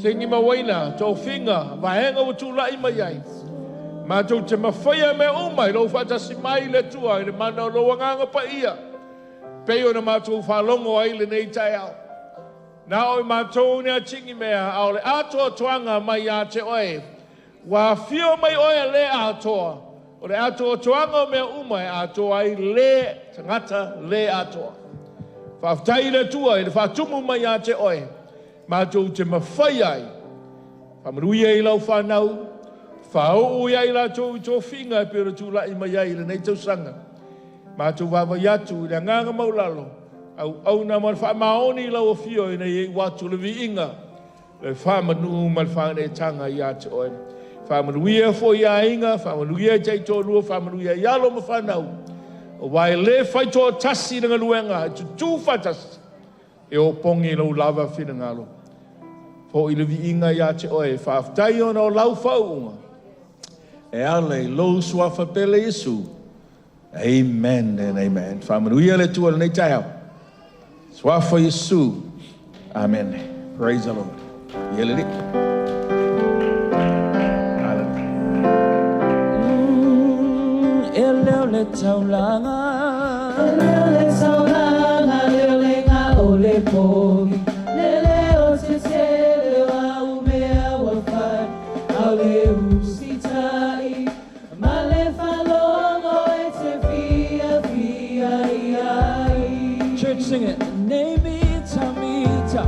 Singi mawaina, tō whinga, wahenga o tūlai mai ai. Mātou te mawhaia me umai, lo whatasi mai le tua, i le mana o lo wanganga pa ia. Peo na mātou whalongo ai le nei tai au. Nā oi mātou nea tingi mea, au le atoa tuanga mai a te oe. Wa fio mai oe le atoa. O le atoa tuanga mea umai atoa ai le tangata le atoa. Whaftai le tua i le whatumu mai a te oe. Mātou te mawhai ai. Whamarui ai lau whanau. Whao ai la tō i tō whinga e pera tū lai mai ai le nei tau sanga. Mātou wawa yatu i le nganga maulalo. Au na man whamaoni lau o fio i nei watu le vi inga. Le whamanu man whane tanga i a te oe. Whamanuia fo ia inga, whamanuia jai tō lua, whamanuia ialo ma whanau. O wai le whai tō tasi nga luenga, tu tū whatasi. E o pongi lau lava whina ngalo. Po i le vi inga ia te oe, whaafutai ona o lau whaunga. E ale, lo suafa pele Yesu. Amen and amen. Whamanuia le tua nei tai au. Suafa Yesu. Amen. Praise the Lord. Yelele. Leo le taulanga, leo le ngā o le pōgi. Leo se leo a umea wa whai, au le usitai. Ma le whalongo e te fia iai. Church, sing it. Ne mita mita.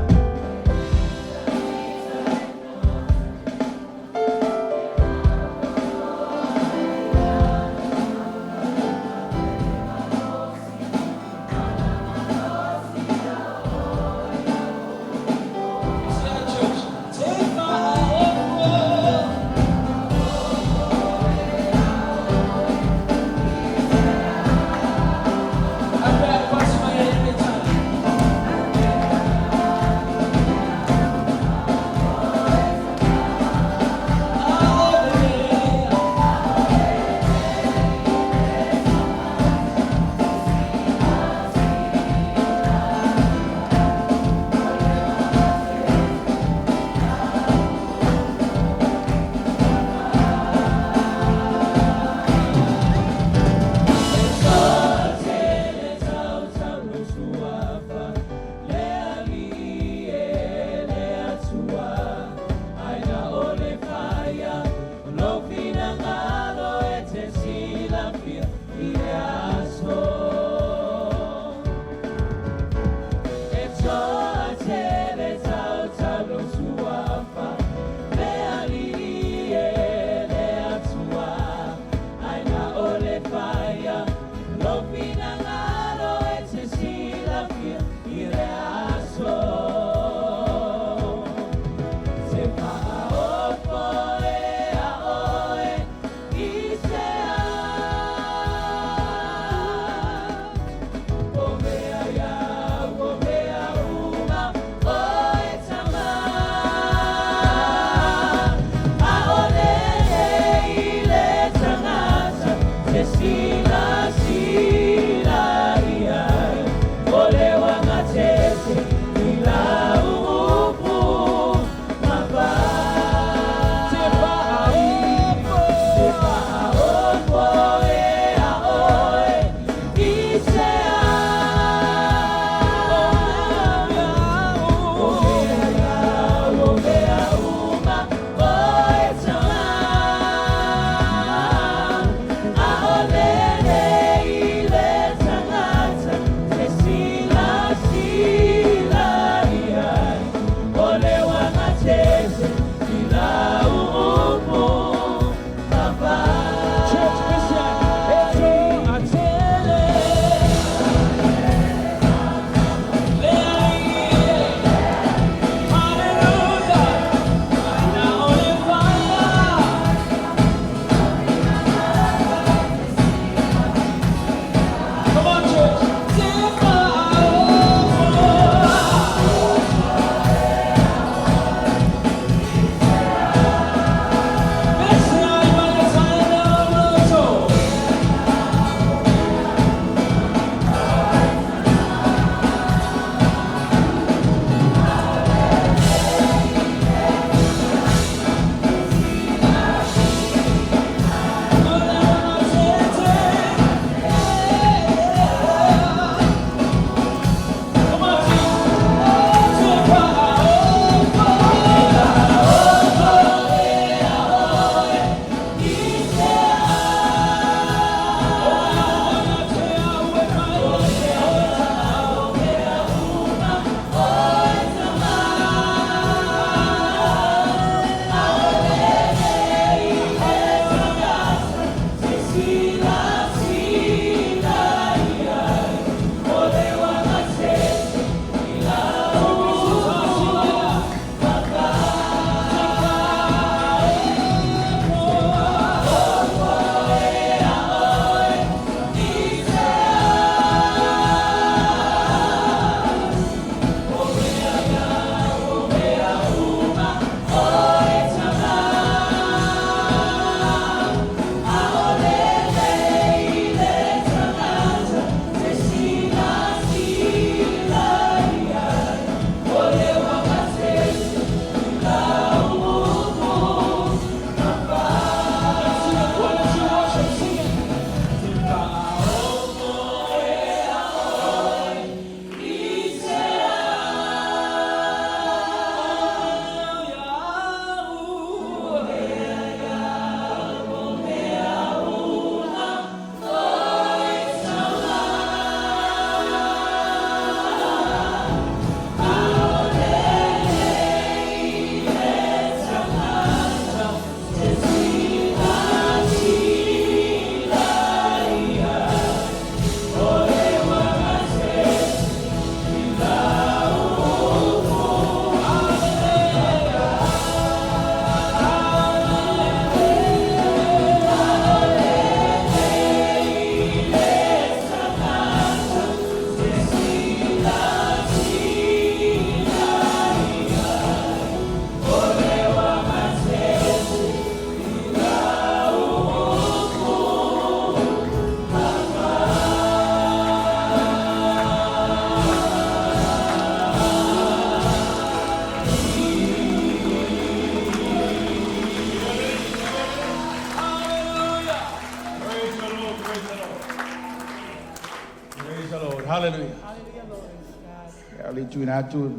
Ale tu ina tu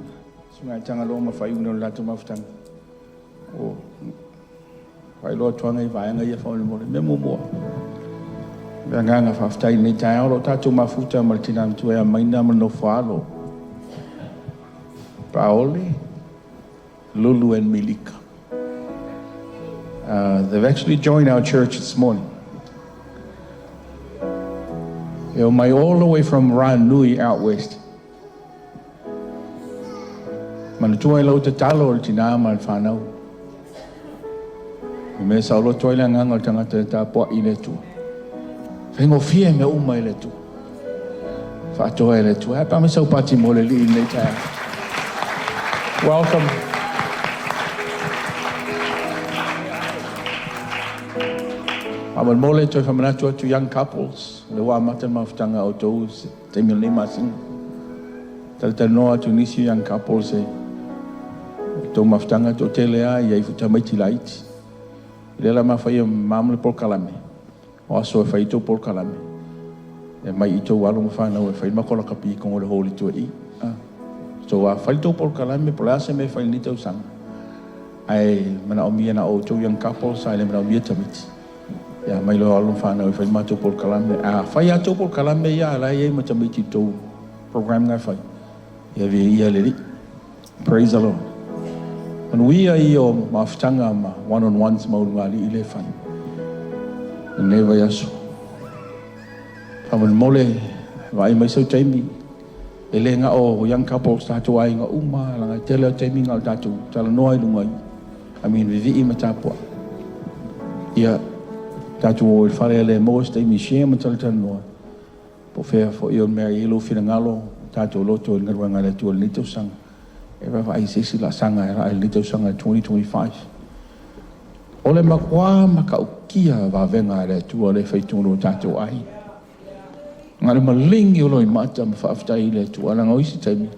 sunga tanga lo ma fai uno la tu mafutanga. O fai lo tuanga I vai ngai fa mo me mo. Nganga fa ftai ni tai lo ta tu mafuta martina tu e maina no falo. Paoli, Lulu and Milika. They've actually joined our church this morning. All the way from Ranui out west. Manatua lau te talo o tina man whanau. Me sa lo toila nganga tangata ta po I le tu. Whengo fie me uma I le tu. Whatoa I le tu. Hapa me sau pati mo le li I le tae. Welcome. Amal mole toi whamanatua to young couples. Le wa mata mawhtanga o tau te mil masing. Talta noa to nisi young couples e. Tau mawhtanga to telea I futa maiti laiti. Lela mawhai mamle por kalame. O aso e whai tau por kalame. E mai I tau walo mwhanau e whai makola kapi kongo le holi tua I. So whai tau por kalame por ase me whai ni tau sanga. Ai mana o mia na o tau young couples ai le mana o mia tamiti. Ya mai lo alo whanau e whai mato por kalame. Whai ato por kalame ia la ia matamiti tau program ngai whai. Ia vi ia le ri. Praise the Lord. And we are here mawhtanga ma one-on-ones maurungali I le whai. And never yaso. Paman mole vai mai sau taimi. E le nga o young couples tātou ai nga uma langa tele o taimi nga o tātou tala noa I lunga I. I mean vivi I matapua. Ia tātou o I whare le mōs taimi shea matala tala noa. Po whea fo I o mea ilo whina ngalo tātou loto I ngarwanga le tua lito sanga. E rawa ai sesi la sanga e rai lito sanga 2025. Ole makwa maka ukia wa venga le tua le whaitunu tātou ai. Ngare malingi o loi mata ma whaaftai le tua langa oisi taimi.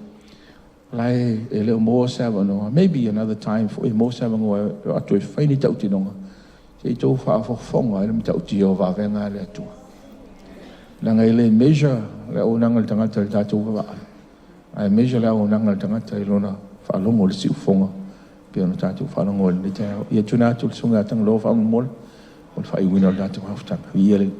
Lai e leo mō sawa noa. Maybe another time for e mō sawa ngoa atu e whaini tauti nonga. Se I tau whaafofonga e le tauti o wa venga le tua. Langa I le measure le o nanga le tangata le tātou wawaa. Ai measure le o nanga le tangata I lona whaalongo le si ufonga. Pia no tātou whaalongo le te hao. Ia tuna atu le sunga atang lo whaamumole. O le whai wina o tātou haftanga. Ia le